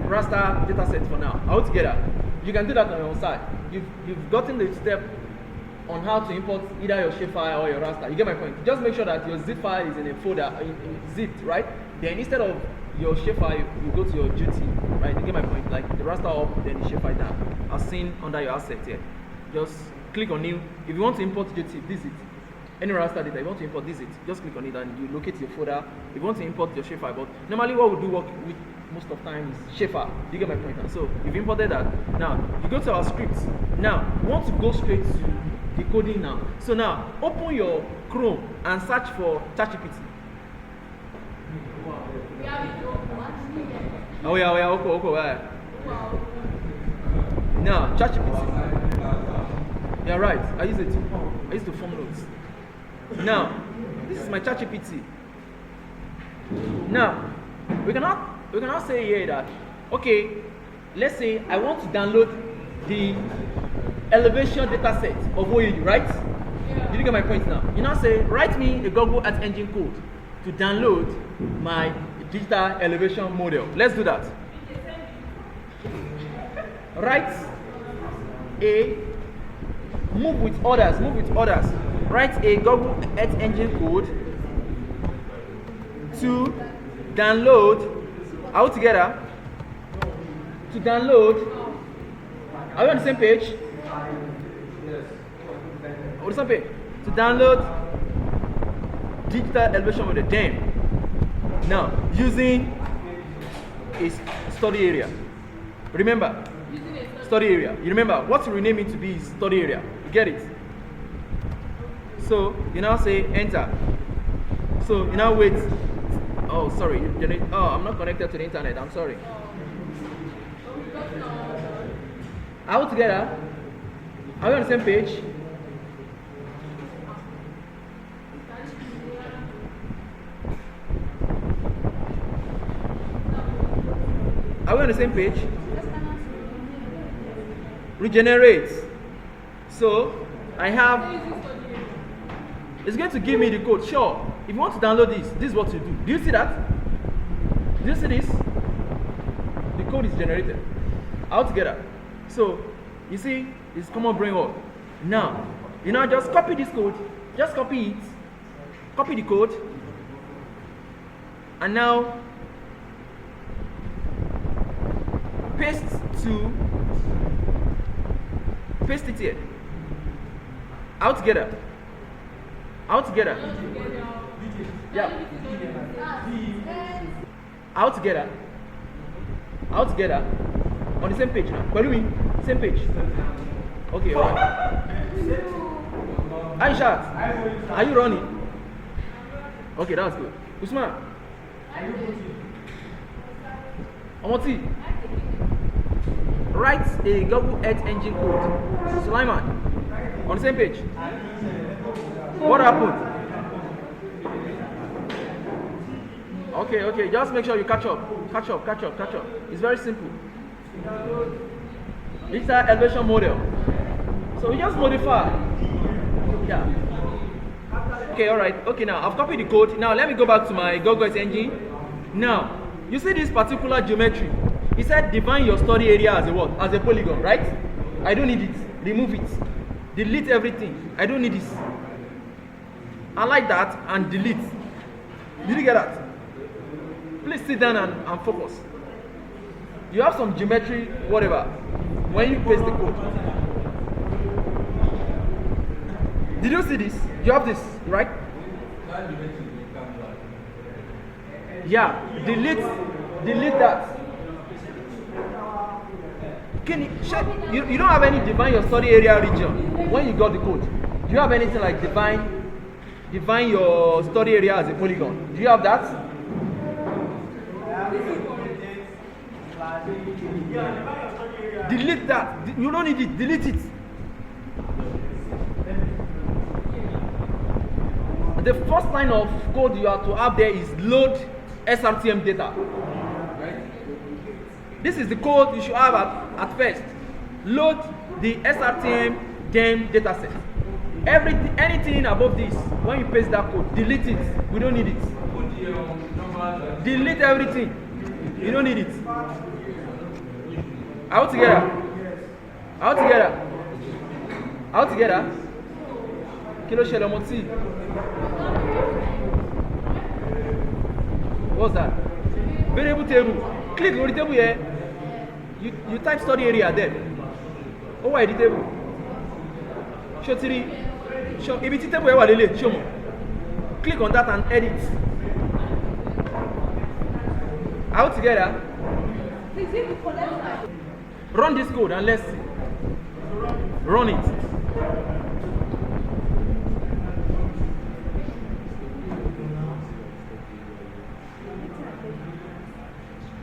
raster dataset for now. Are we together? You can do that on your own side. You've gotten the step on how to import either your shapefile or your raster. You get my point? Just make sure that your zip file is in a folder, in zipped, right? Then instead of your shapefile, you go to your duty, right? You get my point? Like the raster up, then the shapefile down. As seen under your asset here. Just click on new. If you want to import duty, this it. Any raster data, if you want to import this it, just click on it and you locate your folder. If you want to import your shapefile, but normally what we do work with most of the time is shapefile. You get my point? And so you've imported that. Now you go to our scripts. Now you want to go straight to decoding now. So now open your Chrome and search for ChatGPT. Oh yeah, okay. Now ChatGPT. Yeah, right. I use to form notes. Now this is my ChatGPT. Now we cannot say here that okay, let's say I want to download the elevation data set of OAU, right? Yeah. Did you get my point now? You now say write me a Google Earth Engine code to download my digital elevation model. Let's do that. Write a move with others. Write a Google Earth Engine code to download. Are we together? To download. Are we on the same page? Yes. On the same page. To download digital elevation model. Then, now using a study area. Remember, study area. You remember what to rename it to be is study area. You get it? So you now say enter. So you now wait. Oh, sorry. I'm not connected to the internet. I'm sorry. Are we together? Are we on the same page? Are we on the same page? Regenerate. So I have. It's going to give me the code. Sure. If you want to download this is what you do. Do you see that? Do you see this? The code is generated. All together. So you see, it's common brain work. Now, you know, just copy this code. Just copy it. Copy the code. And now paste it here. All together. All together. Yeah. All together. All together. On the same page now. Follow me. Same page. Okay, alright. Aisha, are you running? Okay, that was good. Usman. Omoti. Write a Google Earth Engine code. Sulaiman. On the same page. What happened? Okay, just make sure you catch up. It's very simple. Digital elevation model. So we just modify. Yeah. Okay, alright. Okay, now I've copied the code. Now let me go back to my Google Earth Engine. Now, you see this particular geometry. It said define your study area as a what? As a polygon, right? I don't need it. Remove it. Delete everything. I don't need this. I like that and delete. Did you get that? Please sit down and focus. You have some geometry, whatever, when you paste the code. Did you see this? You have this, right? Yeah, delete that. Can you check? You don't have any define your study area region when you got the code. Do you have anything like define your study area as a polygon? Do you have that? Delete that. You don't need it. Delete it. The first line of code you have to have there is load SRTM data. This is the code you should have at first. Load the SRTM DEM dataset. Anything above this, when you paste that code, delete it. We don't need it. Delete everything. You don't need it. All together. Kí ló ṣẹlẹ̀ ọmọ tí? What's that? Variable table. Click on the table here. You type study area there. Ó wà ní table. Show three. Show ibi tí table yẹn wà lélẹ̀. Show mo. Click on that and edit. All together. Run this code and let's see. Run it.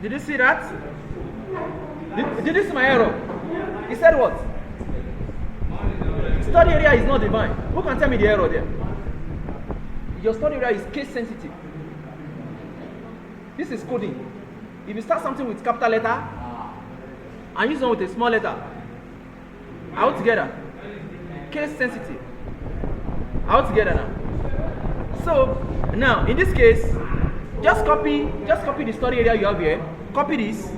Did you see that? Did you see my error? He said what? Study area is not defined. Who can tell me the error there? Your study area is case sensitive. This is coding. If you start something with capital letter and use one with a small letter, all together. Case sensitive. All together now. So now in this case, just copy the study area you have here. Copy this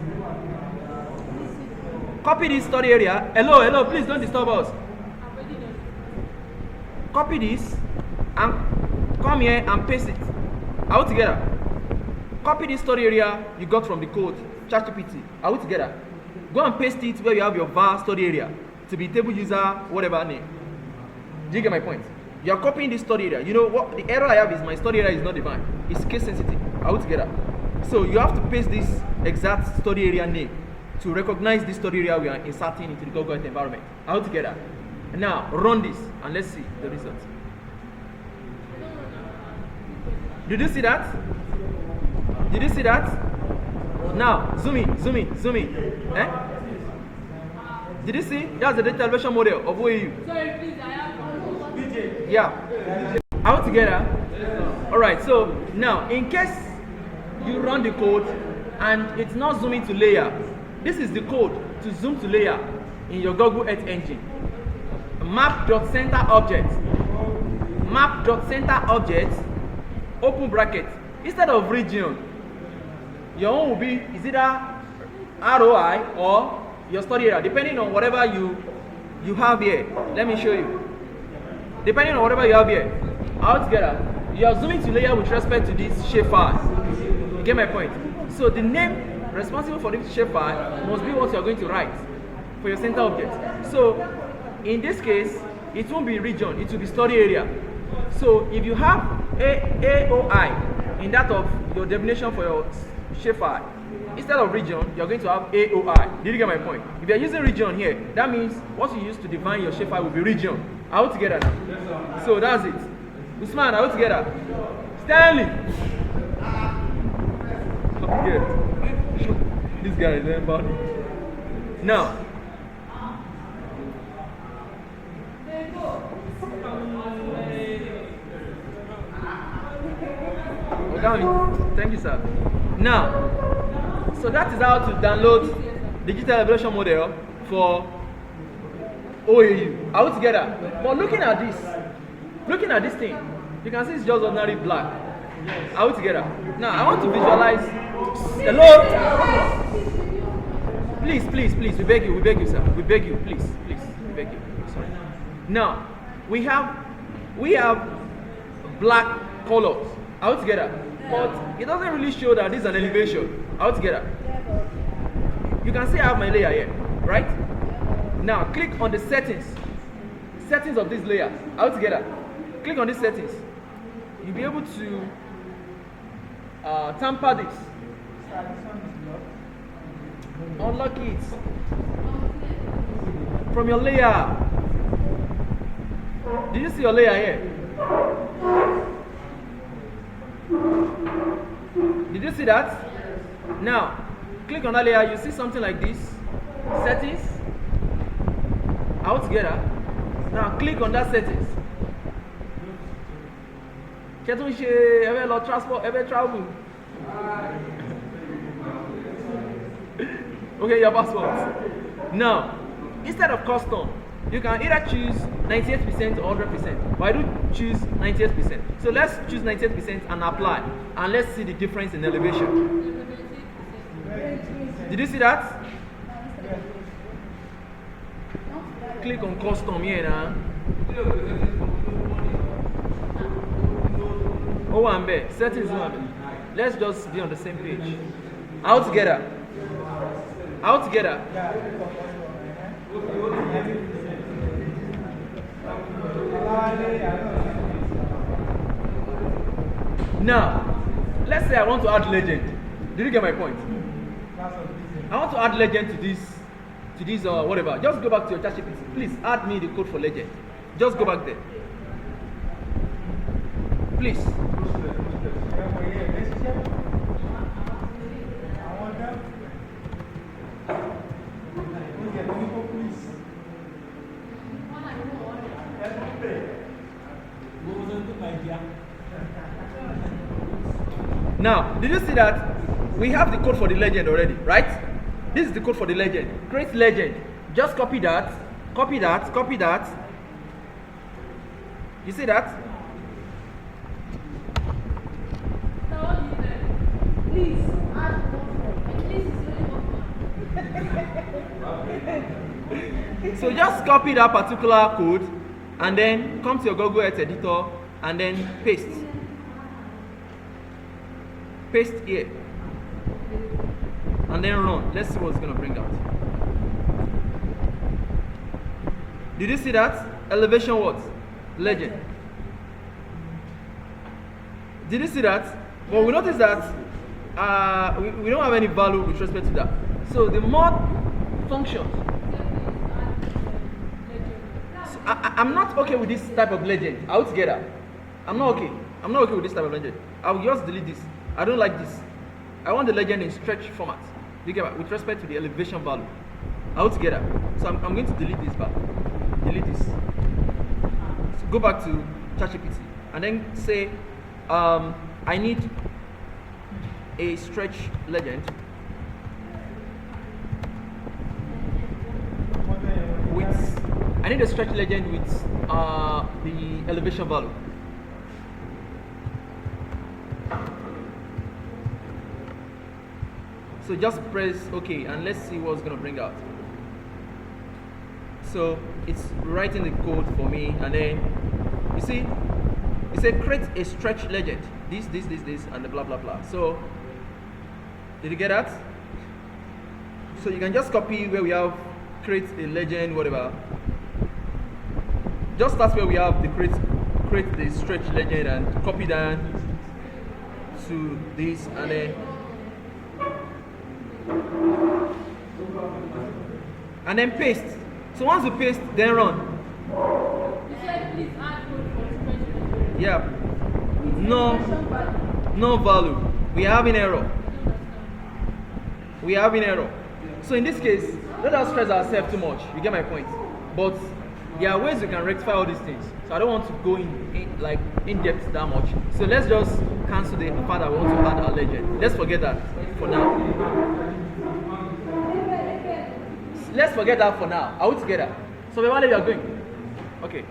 study area. Hello, please don't disturb us. Copy this and come here and paste it. All together. Copy this study area you got from the code, ChatGPT. All together. Go and paste it where you have your var study area to be table user, whatever name. Do you get my point? You are copying this study area. You know what the error I have is my study area is not defined. It's case sensitive. All together. So you have to paste this exact study area name to recognize this study area we are inserting into the Google Earth environment. All together. Now run this and let's see the results. Did you see that? Did you see that? Now zoom in. Eh? Did you see? That's the data elevation model of OAU. Sorry, please, I have one. Yeah. All together. Alright, so now in case you run the code and it's not zooming to layer, this is the code to zoom to layer in your Google Earth engine. Map.center object, open bracket. Instead of region, your own will be is either ROI or your study area, depending on whatever you have here. Let me show you. Depending on whatever you have here. All together, you are zooming to layer with respect to this shapefile. You get my point? So the name responsible for this shapefile must be what you are going to write for your center object. So in this case, it won't be region, it will be study area. So if you have AOI in that of your definition for your shapefile, instead of region, you're going to have AOI. Did you get my point? If you're using region here, that means what you use to define your shapefile will be region. All together now. So that's it. Usman, all together. Stanley. Okay. This guy is everybody. Now. Thank you, sir. Now, so that is how to download digital evaluation model for OAU. Are we together? But looking at this thing, you can see it's just ordinary black. Are we together? Now, I want to visualize. Hello? Please, we beg you, sir. We beg you, please, we beg you. Sorry. Now, we have black colors. Are we together? But it doesn't really show that this is an elevation. Are we together? You can see I have my layer here, right? Now click on the settings of this layer. Are we together? Click on these settings. You'll be able to tamper this. Unlock it from your layer. Did you see your layer here? Did you see that? Now, click on that layer, you see something like this. Settings. All together. Now, click on that settings. Travel. Okay, your passport. Now, instead of custom, you can either choose 98% or 100%. But I do choose 98%. So let's choose 98% and apply. And let's see the difference in elevation. Did you see that? Click on custom here now. Oh, I'm there. Settings. Let's just be on the same page. All together. All together. Now, let's say I want to add legend. Did you get my point? I want to add legend to this or whatever. Just go back to your ChatGPT. Please add me the code for legend. Just go back there. Please. Now, did you see that we have the code for the legend already, right? This is the code for the legend. Create legend. Just copy that, copy that, copy that. You see that? Please add one. Please is only one. So just copy that particular code and then come to your Google Earth editor and then paste. Paste here. And then run. Let's see what it's going to bring out. Did you see that? Elevation what? Legend. Did you see that? Well, we noticed that we don't have any value with respect to that. So the mod functions. So I'm not okay with this type of legend altogether. I'm not okay. I'm not okay with this type of legend. I'll just delete this. I don't like this. I want the legend in stretch format. You get with respect to the elevation value altogether. So I'm going to delete this back. Delete this. So go back to ChatGPT and then say I need a stretch legend with the elevation value. So just press OK and let's see what's going to bring out. So it's writing the code for me, and then you see it said create a stretch legend. This, and the blah blah blah. So did you get that? So you can just copy where we have create a legend, whatever. Just start where we have the create the stretch legend and copy that to this, and then paste. So once you paste, then run. You said please add code for spreadsheet. Yeah. No value. We are having error. We are having error. So in this case, let us stress ourselves too much. You get my point. But there are ways you can rectify all these things. So I don't want to go in depth that much. So let's just cancel the part that we want to add our legend. Let's forget that for now. Let's forget that for now. Are we together? So where you are going? Okay.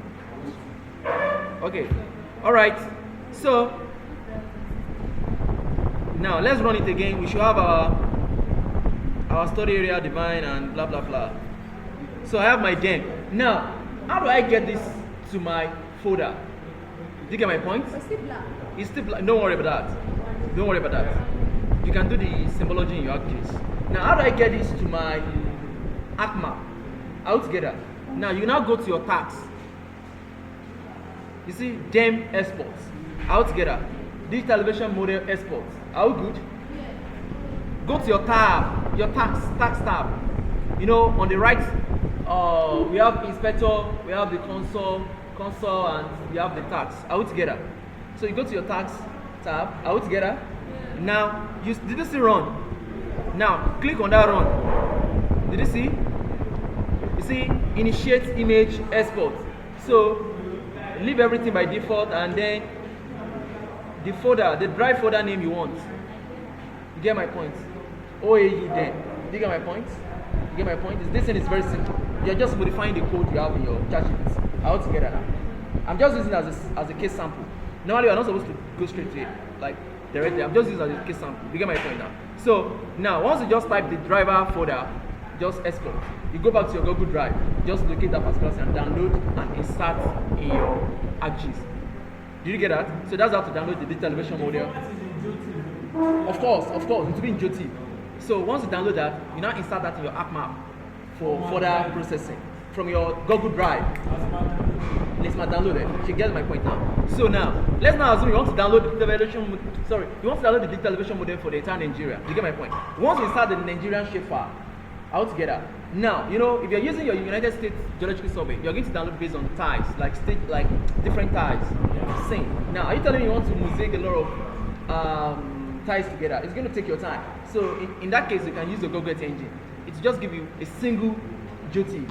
Okay. All right. So now let's run it again. We should have our study area defined and blah blah blah. So I have my gem. Now, how do I get this to my folder? Do you get my point? It's still black. It's still black. Don't worry about that. Don't worry about that. You can do the symbology in your ArcGIS. Now, how do I get this to my ArcMap? Altogether. Now, you now go to your tags. You see, DEM exports. Altogether. Digital elevation model exports. Are we good? Yeah. Go to your tab, your tags tab. You know, on the right, we have inspector, we have the console, and we have the tags. Are we together? So you go to your tags tab. Are we together? Yeah. Now, did you see run? Now, click on that run. Did you see? You see, initiate image export. So, leave everything by default, and then the folder, the drive folder name you want. You get my point? OAU then. Do you get my point? You get my point? This thing is very simple. You're just modifying the code you have in your ChatGPT. All together now. I'm just using it as a case sample. Normally, you're not supposed to go straight to it, like directly. I'm just using it as a case sample. You get my point now? So, now, once you just type the driver folder, just export. You go back to your Google Drive, just locate that particular thing and download and insert in your ArcGIS. Did you get that? So that's how to download the digital elevation model. Of course, it will be in GeoTIFF. So once you download that, you now install that in your ArcMap for further processing from your Google Drive. Let's download it. She gets my point now. So now, let's now assume you want to download the digital elevation model for the entire Nigeria. You get my point. Once you install the Nigerian shapefile altogether, now if you're using your United States Geological Survey, you're going to download based on tiles, like different tiles. Same. Now, are you telling me you want to mosaic a lot of ties together? It's going to take your time. So in that case, you can use the Google Earth engine. It will just give you a single GeoTIFF.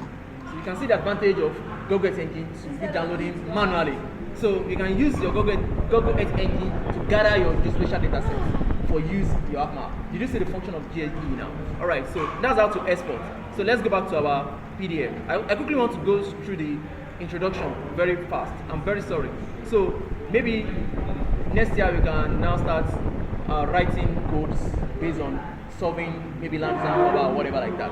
So you can see the advantage of Google Earth engine to be downloading manually. So you can use your Google Earth engine to gather your geospatial data sets for use in your ArcMap. Did you see the function of GSE now? Alright, so that's how to export. So let's go back to our PDF. I quickly want to go through the introduction very fast. I'm very sorry. So maybe next year we can now start writing codes based on solving maybe land design or whatever like that.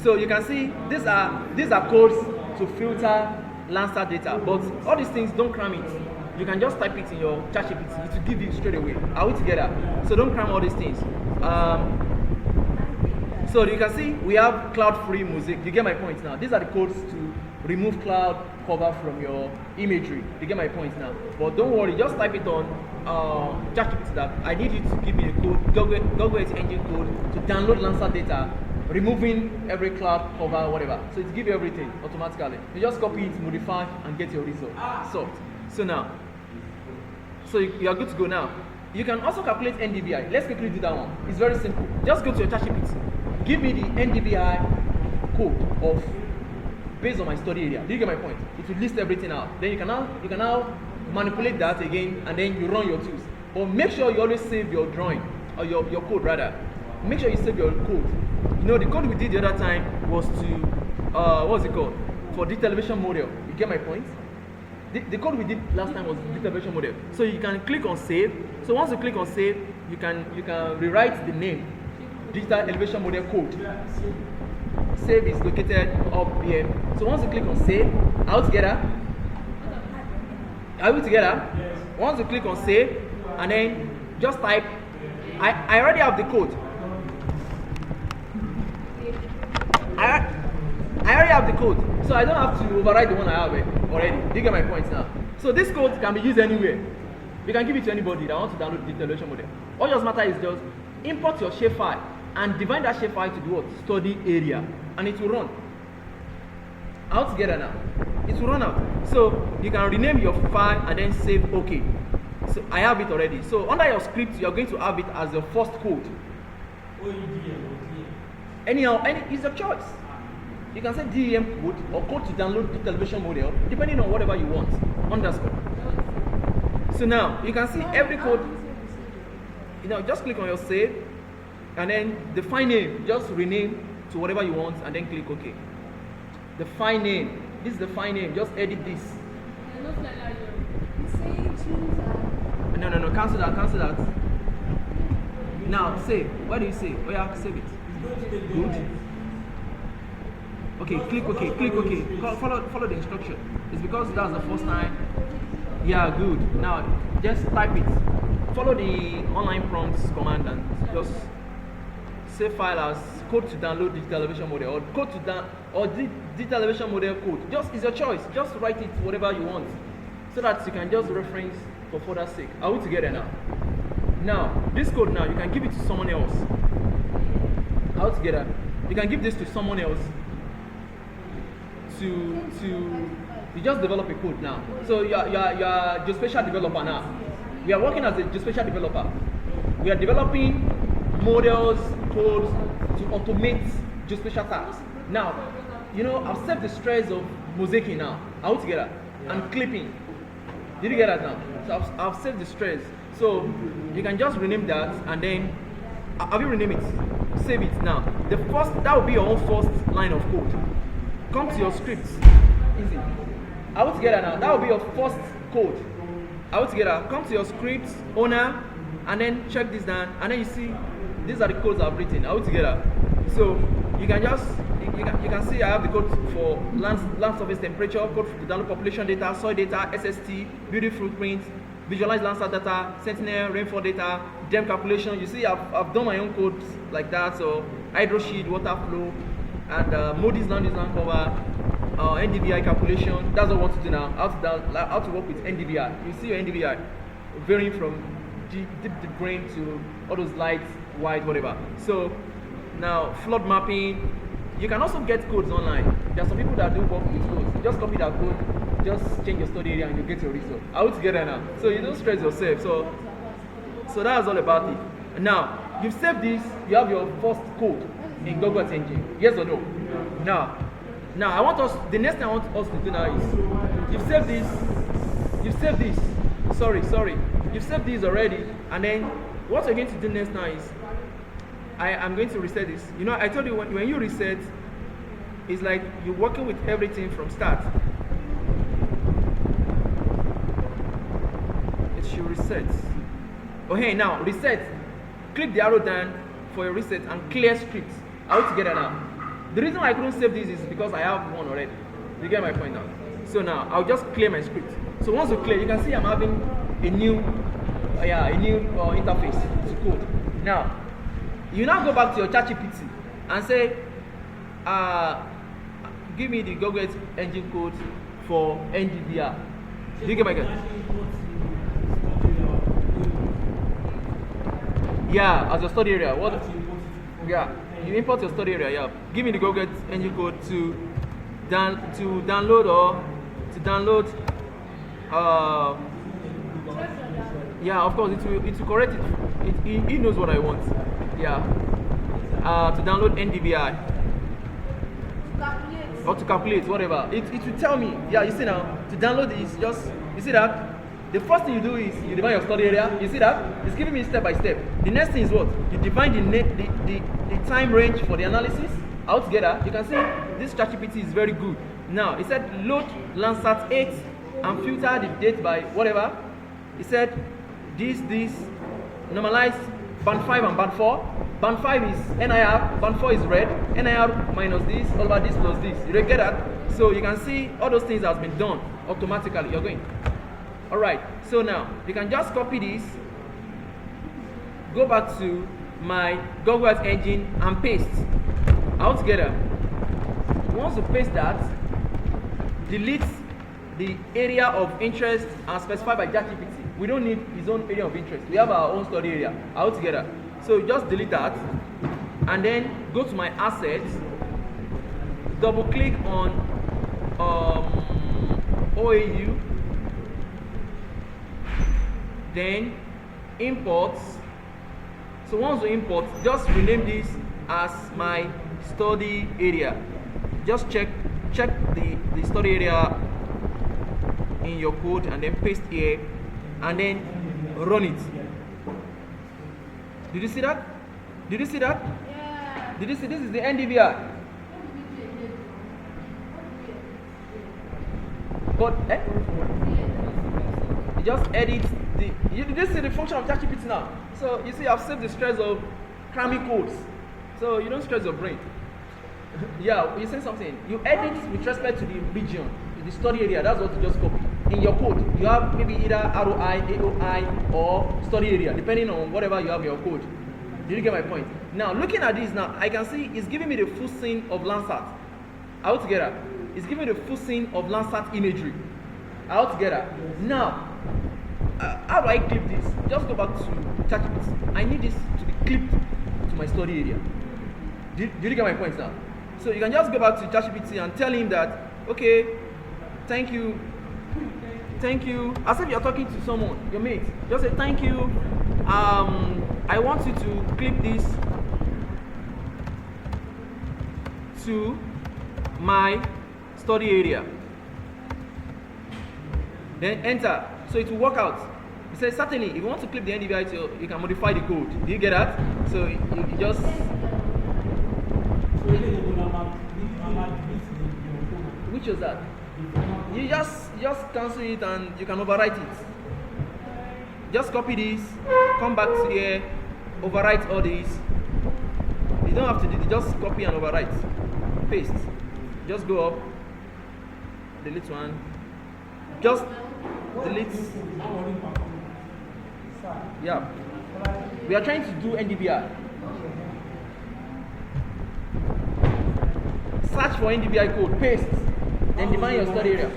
So you can see these are codes to filter Landsat data, but all these things don't cram it. You can just type it in your ChatGPT. It will give you straight away. Are we together? So don't cram all these things. So you can see we have cloud-free mosaic. You get my point now. These are the codes to remove cloud cover from your imagery. You get my point now. But don't worry, just type it on ChatGPT that I need you to give me the code, Google Earth engine code to download Landsat data, removing every cloud cover, whatever. So it gives you everything automatically. You just copy it, modify, and get your result. So now, you are good to go now. You can also calculate NDVI. Let's quickly do that one. It's very simple. Just go to your ChatGPT. Give me the NDVI code based on my study area. Do you get my point? It will list everything out. Then you can now manipulate that again, and then you run your tools. But make sure you always save your drawing or your code rather. Make sure you save your code. The code we did the other time was to what's it called? For digital elevation model. You get my point? The code we did last time was digital elevation model. So you can click on save. So once you click on save, you can rewrite the name, digital elevation model code. Save is located up here. So once you click on save, are we together? Are we together? Yes. Once you click on save, and then just type, I already have the code. I already have the code, so I don't have to override the one I have already. Do you get my point now? So this code can be used anywhere. You can give it to anybody that wants to download the digital elevation model. All just matter is just import your shapefile and divide that shapefile to the what? Study area, and it will run. All together now. It will run out. So you can rename your file and then save OK. So I have it already. So under your script, you are going to have it as your first code. Anyhow, it's your choice. You can say DEM code or code to download the elevation model, depending on whatever you want. Underscore. So now you can see every code. Just click on your save, and then the file name, just rename to whatever you want, and then click OK. The file name. This is the file name. Just edit this. No. Cancel that. Now save. What do you say? Oh yeah, save it. Good. Okay, click OK. Follow the instruction. It's because that's the first time. Yeah, good. Now just type it. Follow the online prompts command and just save file as code to download digital elevation model or digital elevation model code. It's your choice. Just write it whatever you want, so that you can just reference for further sake. Are we together now? Now this code now you can give it to someone else. Are we together? You can give this to someone else. You just develop a code now. So you are a geospatial developer now. We are working as a geospatial developer. We are developing models, codes to automate geospatial tasks. Now, I've saved the stress of mosaicing now. Are we together? And clipping. Did you get that now? So I've saved the stress. So you can just rename that, and then have you renamed it? Save it now. That will be your own first line of code. Come to your scripts. Easy. Are we together now? That will be your first code. Are we together? Come to your scripts, owner, and then check this down, and then you see these are the codes I've written. Are we together? So you can just you can see I have the code for land surface temperature, code to download population data, soil data, SST, building footprint, visualize Landsat data, Sentinel, rainfall data, depth calculation. You see I've done my own codes like that, so hydro sheet, water flow, and Moody's land cover, NDVI calculation. That's what I want to do now. How to work with NDVI. You see your NDVI varying from deep green to all those lights, white, whatever. So now flood mapping. You can also get codes online. There are some people that do work with codes. You just copy that code, just change your study area, and you get your result. All together now. So you don't stress yourself. So that's all about it. Now you've saved this. You have your first code in Google Earth Engine. Yes or no? Now I want us. The next thing I want us to do now is you've saved this. You've saved this. Sorry. You've saved this already. And then what we're going to do next now is I'm going to reset this. You know, I told you when you reset, it's like you're working with everything from start. It should reset. Okay, now reset. Click the arrow down for your reset and clear script. All together now. The reason why I couldn't save this is because I have one already. You get my point now? So now I'll just clear my script. So once you clear, you can see I'm having a new interface to code. Now, you now go back to your ChatGPT and say, give me the Google Earth Engine code for NDVR. Do you get my question? Yeah, as your study area. What? Yeah, you import your study area. Yeah, give me the Google Earth Engine code to download. Yeah, of course, it will correct it. He knows what I want. Yeah. To download NDVI. Or to calculate, whatever. It will tell me. Yeah, you see now, to download this, you see that? The first thing you do is you define your study area. You see that? It's giving me step by step. The next thing is what? You define the time range for the analysis. Altogether, you can see this ChatGPT is very good. Now, it said load Landsat 8 and filter the date by whatever. It said this, normalize band 5 and band 4. Band 5 is NIR, band 4 is red, NIR minus this, all about this plus this. You get that? So you can see all those things has been done automatically. You're going. Alright, so now you can just copy this, go back to my Google Earth Engine and paste. All together. Once you paste that, delete the area of interest and specify by ChatGPT. We don't need his own area of interest. We have our own study area all together. So just delete that and then go to my assets, double click on OAU, then import. So once you import, just rename this as my study area. Just check the study area in your code and then paste here and then run it. Did you see that? Did you see that? Yeah. Did you see? This is the NDVI. But you just edit the. You did see the function of ChatGPT now. So you see, I've saved the stress of cramming codes. So you don't stress your brain. Yeah, you say something. You edit with respect to the region, the study area. That's what you just copy. In your code, you have maybe either ROI, AOI, or study area, depending on whatever you have in your code. Did you get my point? Now, looking at this now, I can see it's giving me the full scene of Landsat. All together. It's giving me the full scene of Landsat imagery. All together. Now, how do I clip this? Just go back to ChatGPT. I need this to be clipped to my study area. Did you get my point now? So you can just go back to ChatGPT and tell him that, okay, thank you, as if you're talking to someone, your mate. Just say thank you. I want you to clip this to my study area. Then enter. So it will work out. It says certainly if you want to clip the NDVI to, you can modify the code. Do you get that? So you just which was that? You just cancel it and you can overwrite it. Just copy this, come back to here, overwrite all these. You don't have to do it, just copy and overwrite. paste. Just go up, delete one, just delete. Yeah, we are trying to do NDVI. Search for NDVI code, paste, then define your study area.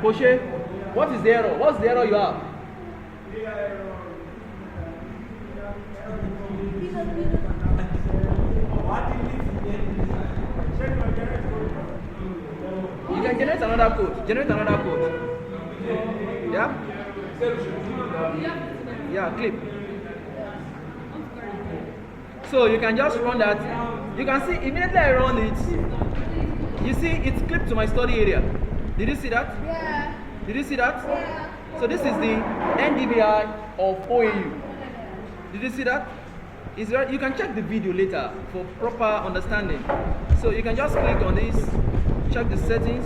Koshe, what is the error? What's the error you have? You can generate another code. Generate another code. Yeah? Yeah, clip. So you can just run that. You can see immediately I run it. You see it's clipped to my study area. Did you see that? Yeah. Did you see that? Yeah. So this is the NDVI of OAU. Did you see that? It's very, you can check the video later for proper understanding. So you can just click on this, check the settings,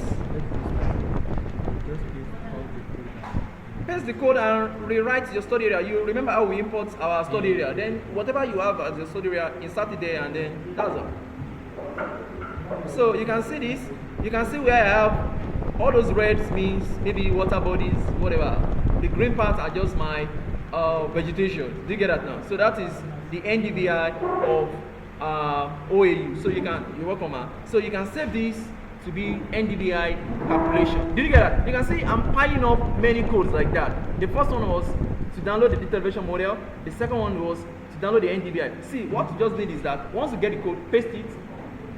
paste the code and rewrite your study area. You remember how we import our study area. Then whatever you have as your study area, insert it there and then that's all. So you can see this. You can see where I have all those reds means maybe water bodies, whatever. The green parts are just my vegetation. Do you get that now? So that is the NDVI of OAU. So you're welcome. So you can save this to be NDVI calculation. Did you get that? You can see I'm piling up many codes like that. The first one was to download the detailed version model. The second one was to download the NDVI. See, what you just need is that once you get the code, paste it.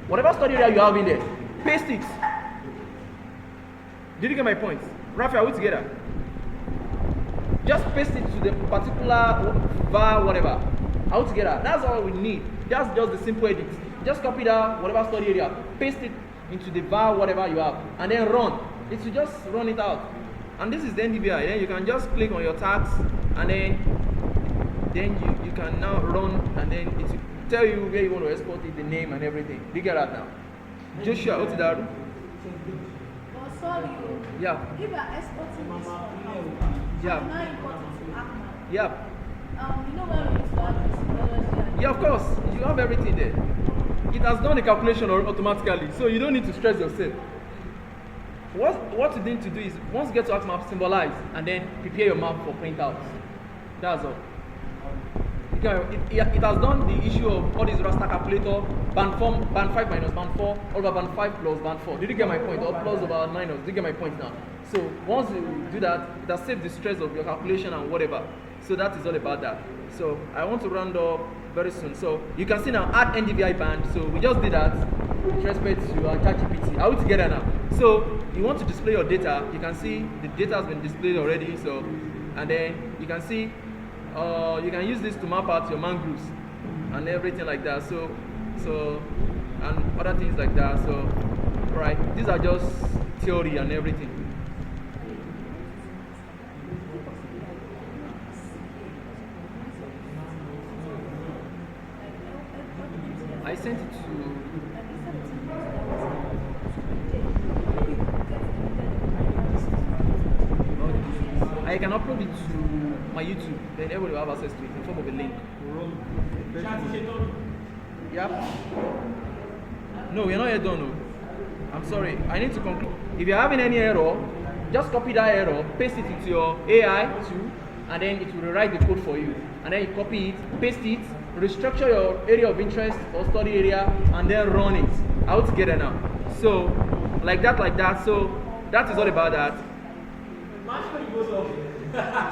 Whatever study area you have in there, paste it. Did you get my point? Rafi, are we together? Just paste it to the particular var, whatever. Are we together? That's all we need. That's just the simple edit. Just copy that, whatever study area, paste it into the var, whatever you have, and then run. It will just run it out. And this is the NDVI. Then you can just click on your tags, and then you can now run, and then it will tell you where you want to export it, the name and everything. Do you get that now? Joshua, what's that? Oh, sorry. Yeah. If you are exporting this from Yeah. now import it to Akma. Yeah. You know where we used to have this technology. Yeah, of course. You have everything there. It has done the calculation automatically, so you don't need to stress yourself. What you need to do is, once you get to ArcMap, symbolize, and then prepare your map for printouts. That's all. It has done the issue of all these raster calculator, band 5 minus band 4, over band 5 plus band 4. Did you get my point? Or plus over minus. Did you get my point now? So once you do that, it has saved the stress of your calculation and whatever. So that is all about that. So I want to round up very soon. So you can see now, add NDVI band. So we just did that with respect to our ChatGPT. Are we together now? So you want to display your data. You can see the data has been displayed already. So, and then you can see you can use this to map out your mangroves and everything like that. So and other things like that. So right, these are just theory and everything. I sent it to. I can upload it to my YouTube, then everybody will have access to it in form of a link. Yep. No, we're not yet done. No. I'm sorry. I need to conclude. If you're having any error, just copy that error, paste it into your AI too, and then it will rewrite the code for you. And then you copy it, paste it, restructure your area of interest or study area, and then run it out together now. So, like that. So, that is all about that.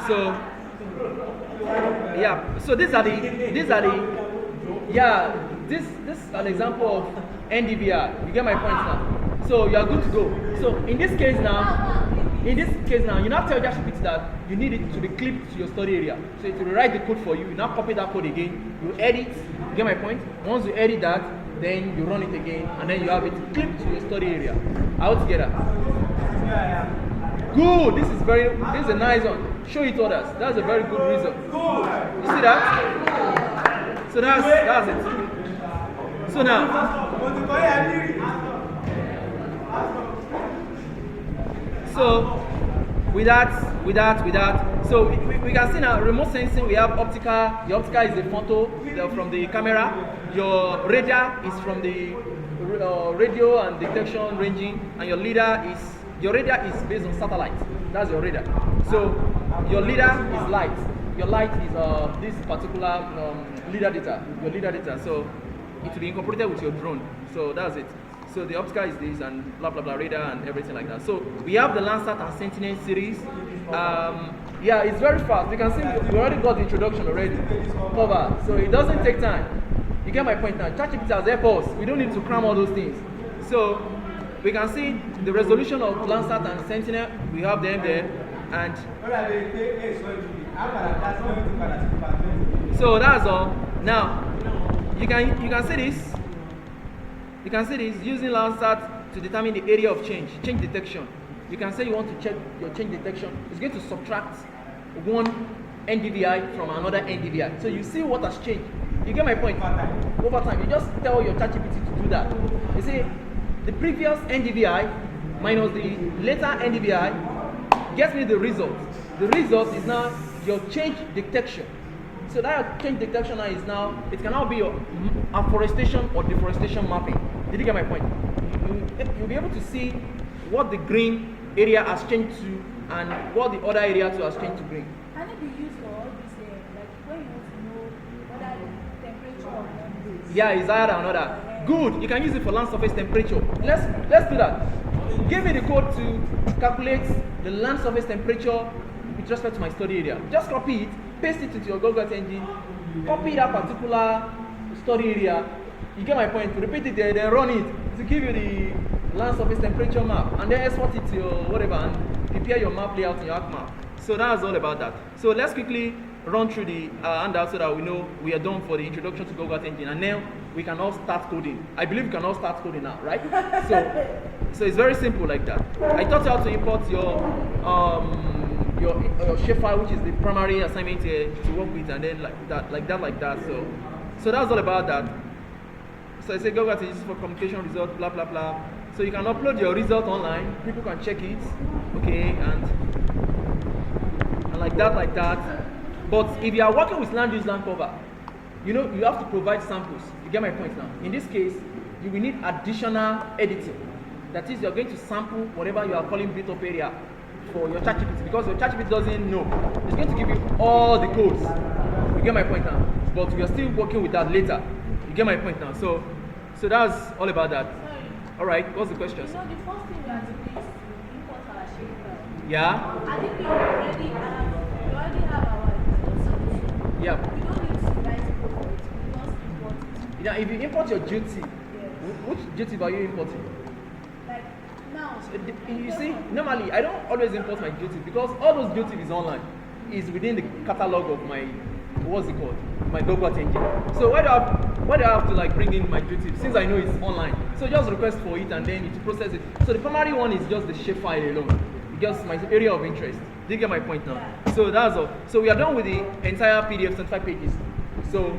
So, yeah. So these are the. Yeah. This is an example of NDVI. You get my point now. So you are good to go. So in this case now, you now tell ChatGPT that you need it to be clipped to your study area. So it will write the code for you. You now copy that code again. You edit. You get my point? Once you edit that, then you run it again, and then you have it clipped to your study area. All together. Good. This is a nice one. Show it to others. That's a very good result. You see that? So that's it. So now, so with that. So we can see now remote sensing. We have optical. The optical is the photo from the camera. Your radar is from the radio and detection ranging, and your radar is based on satellite. That's your radar. So your lidar is light. Your light is this particular lidar data. Your lidar data. So it will be incorporated with your drone. So that's it. So the optical is this and blah blah blah radar and everything like that. So we have the Landsat and Sentinel series. Yeah, it's very fast. You can see we already got the introduction already covered. So it doesn't take time. You get my point now. ChatGPT has helped us. We don't need to cram all those things. So we can see the resolution of Landsat and Sentinel. We have them there, and so that's all. Now you can see this. You can see this using Landsat to determine the area of change detection. You can say you want to check your change detection. It's going to subtract one NDVI from another NDVI. So you see what has changed. You get my point? Over time, you just tell your ChatGPT to do that. You see, the previous NDVI minus the later NDVI gets me the result. The result is now your change detection. So that change detection now is now, it can now be your afforestation or deforestation mapping. Did you get my point? You'll be able to see what the green area has changed to and what the other area too has changed to green. Can it be used for all this, like when you want to know whether the temperature of one place? Yeah, it's higher than another. Good. You can use it for land surface temperature. Let's do that. Give me the code to calculate the land surface temperature with respect to my study area. Just copy it, paste it into your Google engine, copy that particular study area. You get my point. Repeat it there, then run it to give you the land surface temperature map, and then export it to your whatever and prepare your map layout in your ArcMap. So that's all about that. So let's quickly run through the handout so that we know we are done for the introduction to Google engine, and now we can all start coding. I believe we can all start coding now, right? So it's very simple like that. I taught you how to import your shapefile, which is the primary assignment here to work with, and then like that. So that's all about that. So I say Google is for communication results, blah blah blah. So you can upload your result online. People can check it, okay, and like that. But if you are working with land use land cover, you know you have to provide samples. You get my point now. In this case, you will need additional editing. That is, you are going to sample whatever you are calling built up area for your ChatGPT, because your ChatGPT doesn't know. It's going to give you all the codes. You get my point now. But we are still working with that later. You get my point now. So that's all about that. Sorry. All right. What's the question? You know, the first thing we have to do is to import our shapefile. Yeah. I think we already have our solution. Yeah. We don't need to write code for it. We just import it. Now, if you import your duty, Yes. which duty are you importing? Like now. You see, normally I don't always import my duty because all those duty is online, is within the catalog of my my Google engine. So why do I have to like bring in my duty since I know it's online? So just request for it and then it process it. So the primary one is just the shapefile alone, just my area of interest. Do you get my point now? Yeah. So that's all. So we are done with the entire PDF, 75 pages. So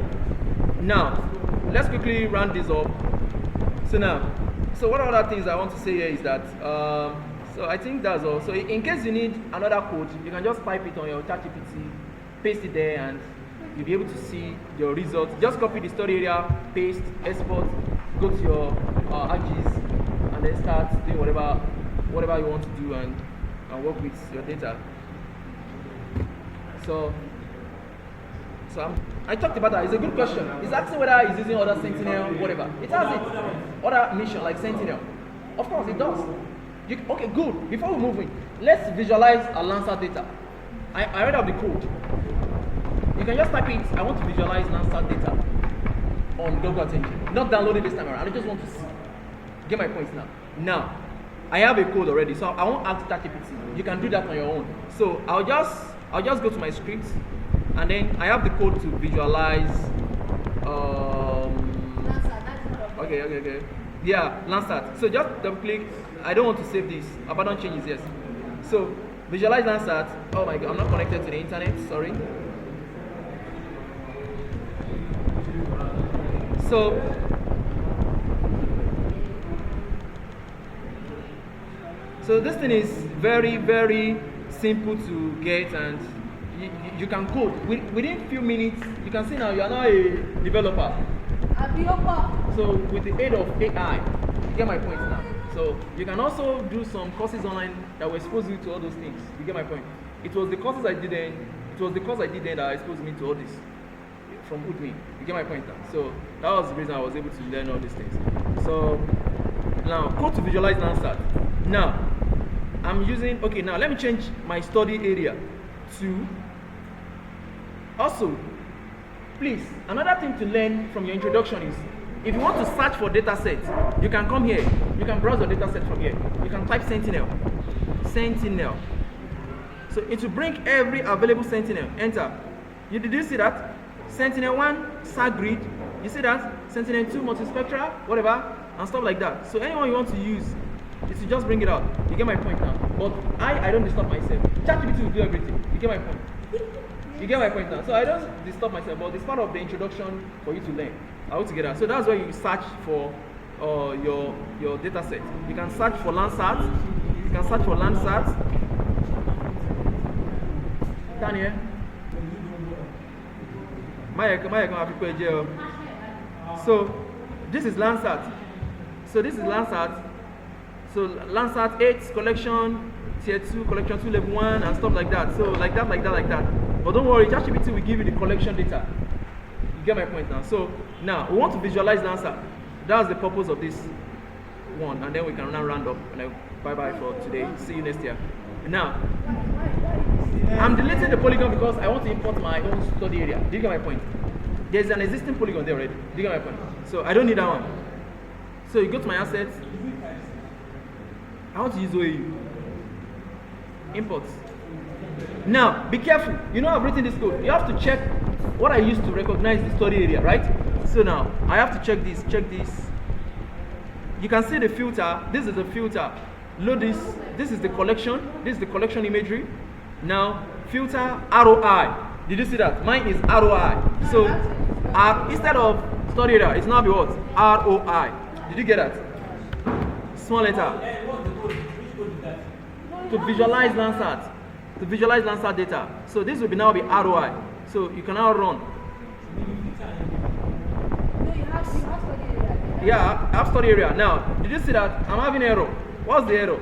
now let's quickly round this up. So what other things I want to say here is that so I think that's all. So in case you need another code, you can just type it on your ChatGPT, paste it there, and you'll be able to see your results. Just copy the story area, paste, export, go to your ArcGIS, and then start doing whatever you want to do and work with your data. So I talked about that. It's a good question. It's asking whether it's using other Sentinel, whatever. It has it. Other mission like Sentinel. Of course, it does. Okay, good. Before we move in, let's visualize our Landsat data. I read out the code. You can just type it. I want to visualize Landsat data on Google engine. Not downloading this time around. I just want to see. Get my points now. Now, I have a code already, so I won't ask ChatGPT. You can do that on your own. So I'll just go to my script, and then I have the code to visualize. Okay. Yeah, Landsat. So just double click. I don't want to save this. Abandon changes, yes. So visualize Landsat. Oh my god, I'm not connected to the internet. Sorry. So this thing is very, very simple to get, and you can code within few minutes. You can see now you are now a developer. So with the aid of AI, you get my point now. So you can also do some courses online that will expose you to all those things. You get my point. It was the courses I did then. It was the course I did then that exposed me to all this from Udemy. You get my point now. So that was the reason I was able to learn all these things. So now code to visualize Landsat. Now I'm using, okay, now let me change my study area to, also please, another thing to learn from your introduction is, if you want to search for data sets, you can come here. You can browse your data set from here. You can type Sentinel. Sentinel. So it will bring every available Sentinel. Enter. Did you see that? Sentinel 1, SAR grid. You see that? Sentinel 2, multispectral, whatever, and stuff like that. So anyone you want to use, is to just bring it out. You get my point now. But I don't disturb myself. ChatGPT will do everything. You get my point. You get my point now. So I don't disturb myself, but it's part of the introduction for you to learn how to get that. So that's why you search for your data set. You can search for Landsat. You can search for Landsat. Down here. So this is Landsat. So this is Landsat. So Landsat 8 collection, tier 2, collection 2, level 1, and stuff like that. So like that. But don't worry, ChatGPT will give you the collection data. You get my point now. So now we want to visualize Landsat. That's the purpose of this one, and then we can now round up. And bye bye for today. See you next year. Now I'm deleting the polygon because I want to import my own study area. Do you get my point? There's an existing polygon there already. Do you get my point? So I don't need that one. So you go to my assets. I want to use OAU. Imports. Now, be careful. You know I've written this code. You have to check what I used to recognize the study area, right? So now, I have to check this. You can see the filter. This is the filter. Load this. This is the collection. This is the collection imagery. Now, filter ROI. Did you see that? Mine is ROI. So, instead of study area, it's now be what? ROI. Did you get that? Small letter. To visualize Landsat. To visualize Landsat data. So this will now be ROI. So you can now run. No, you have study area. Yeah, I have study area. Now, did you see that? I'm having error. What's the error?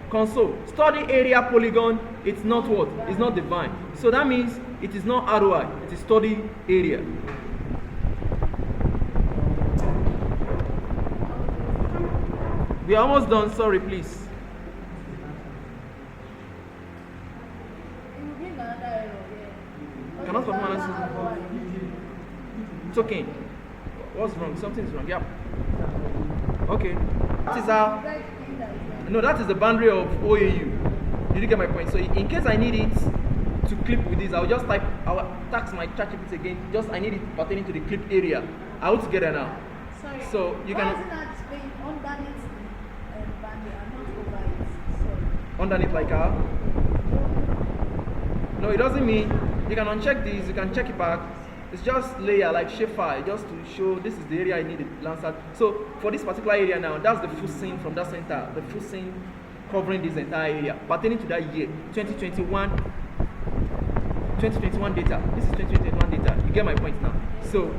Console. Study area polygon, it's not what? It's not defined. So that means it is not ROI. It is study area. We are almost done. Sorry, please. Cannot perform analysis. It's okay. What's wrong? Something's wrong. Yeah. Okay. That is our. No, that is the boundary of OAU. Did you get my point? So in case I need it to clip with this, I'll just type. I'll tax my ChatGPT again. Just I need it pertaining to the clip area. I will together now. Sorry. So you can. Underneath boundary and not over it. Sorry. Underneath like how? No, it doesn't mean. You can uncheck this, you can check it back. It's just layer like shapefile, just to show this is the area I need the Landsat. So for this particular area now, that's the full scene from that center, the full scene covering this entire area, pertaining to that year, 2021 data. This is 2021 data. You get my point now. So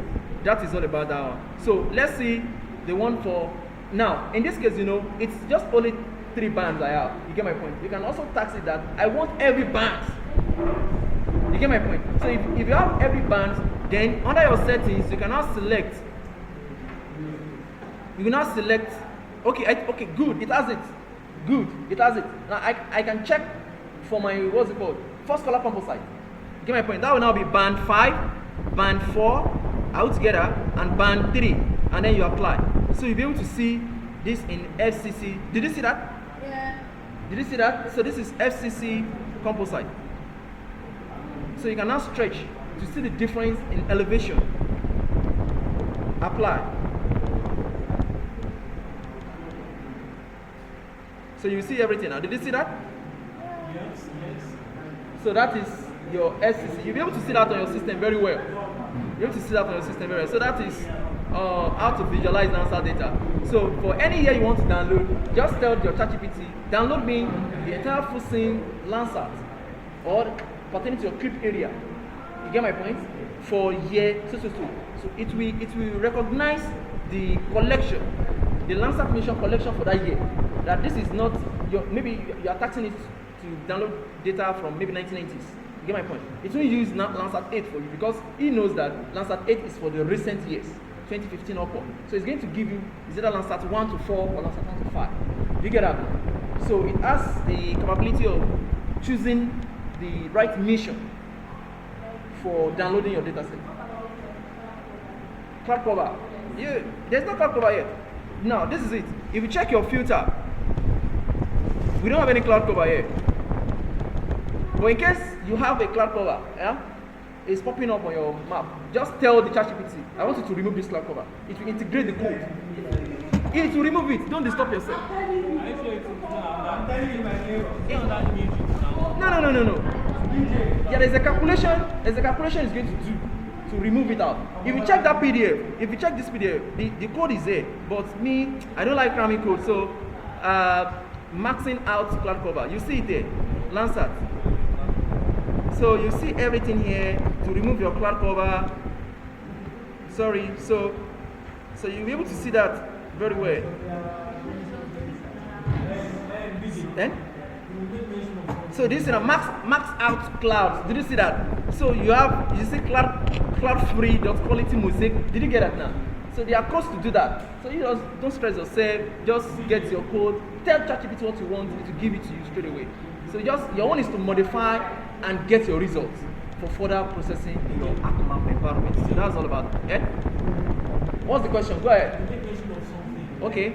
that is all about that one. So let's see the one for now. In this case, you know, it's just only 3 bands I have. You get my point. You can also tax it that I want every band. You get my point? So if you have every band, then under your settings, you can now select. You can now select. Okay, good. It has it. Good. It has it. Now I can check for my what's it called? First color composite. You get my point? That will now be band 5, band 4, out together, and band 3, and then you apply. So you'll be able to see this in FCC. Did you see that? Yeah. Did you see that? So this is FCC composite. So you can now stretch to see the difference in elevation. Apply. So you see everything now. Did you see that? Yes. So that is your SCC. You'll be able to see that on your system very well. You'll be able to see that on your system very well. So that is how to visualize Landsat data. So for any year you want to download, just tell your ChatGPT, download me the entire full scene Landsat or pertaining to your clip area. You get my point? For year so. So it will recognize the collection, the Landsat mission collection for that year. That this is not your, maybe you are taxing it to download data from maybe 1990s. You get my point? It will use Landsat 8 for you because it knows that Landsat 8 is for the recent years, 2015 upward. So it's going to give you is either Landsat 1 to 4 or Landsat 1 to 5. You get that? So it has the capability of choosing the right mission for downloading your data set. Cloud cover. Yeah, there's no cloud cover yet. Now, this is it. If you check your filter, we don't have any cloud cover here. But in case you have a cloud cover, yeah, it's popping up on your map, just tell the ChatGPT, I want you to remove this cloud cover. It will integrate the code. It will remove it. Don't disturb yourself. I'm telling you my neighbor. No. Yeah, there's a calculation it's going to do to remove it out. If you check that PDF, if you check this PDF, the code is there. But me, I don't like cramming code, so maxing out cloud cover. You see it there, Landsat. So you see everything here to remove your cloud cover. Sorry, so you'll be able to see that very well. Then? So this is a max out clouds. Did you see that? So you see cloud free quality mosaic. Did you get that now? So there are codes to do that. So you just don't stress yourself. Just get your code. Tell ChatGPT what you want it to give it to you straight away. So your one is to modify and get your results for further processing in your ArcMap environment. So that's all about it. Yeah? What's the question? Go ahead. Okay.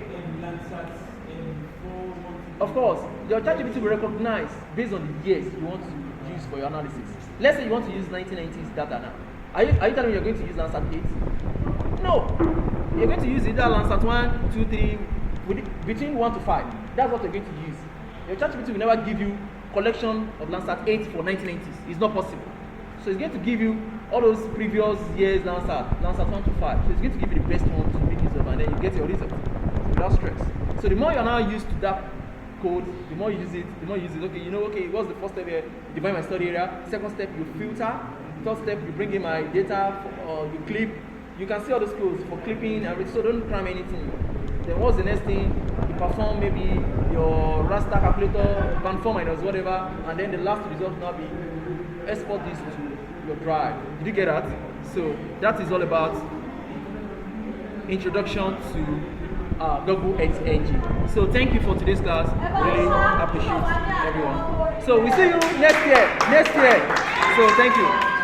Of course, your ChatGPT will recognize based on the years you want to use for your analysis. Let's say you want to use 1990s data now. Are you telling me you're going to use Landsat 8? No. You're going to use either Landsat 1, 2, 3, between 1 to 5. That's what you're going to use. Your ChatGPT will never give you collection of Landsat 8 for 1990s. It's not possible. So it's going to give you all those previous years Landsat 1 to 5. So it's going to give you the best one to make use of, and then you get your results without stress. So the more you're now used to that code, the more you use it, okay, what's the first step here? Define my study area. Second step, you filter. Third step, you bring in my data, you clip. You can see all the codes for clipping and so don't cram anything. Then what's the next thing? You perform maybe your raster calculator, conform minus whatever, and then the last result now be export this to your drive. Did you get that? So that is all about introduction to Google X Engine. So thank you for today's class. Really appreciate everyone. So we see you next year. So thank you.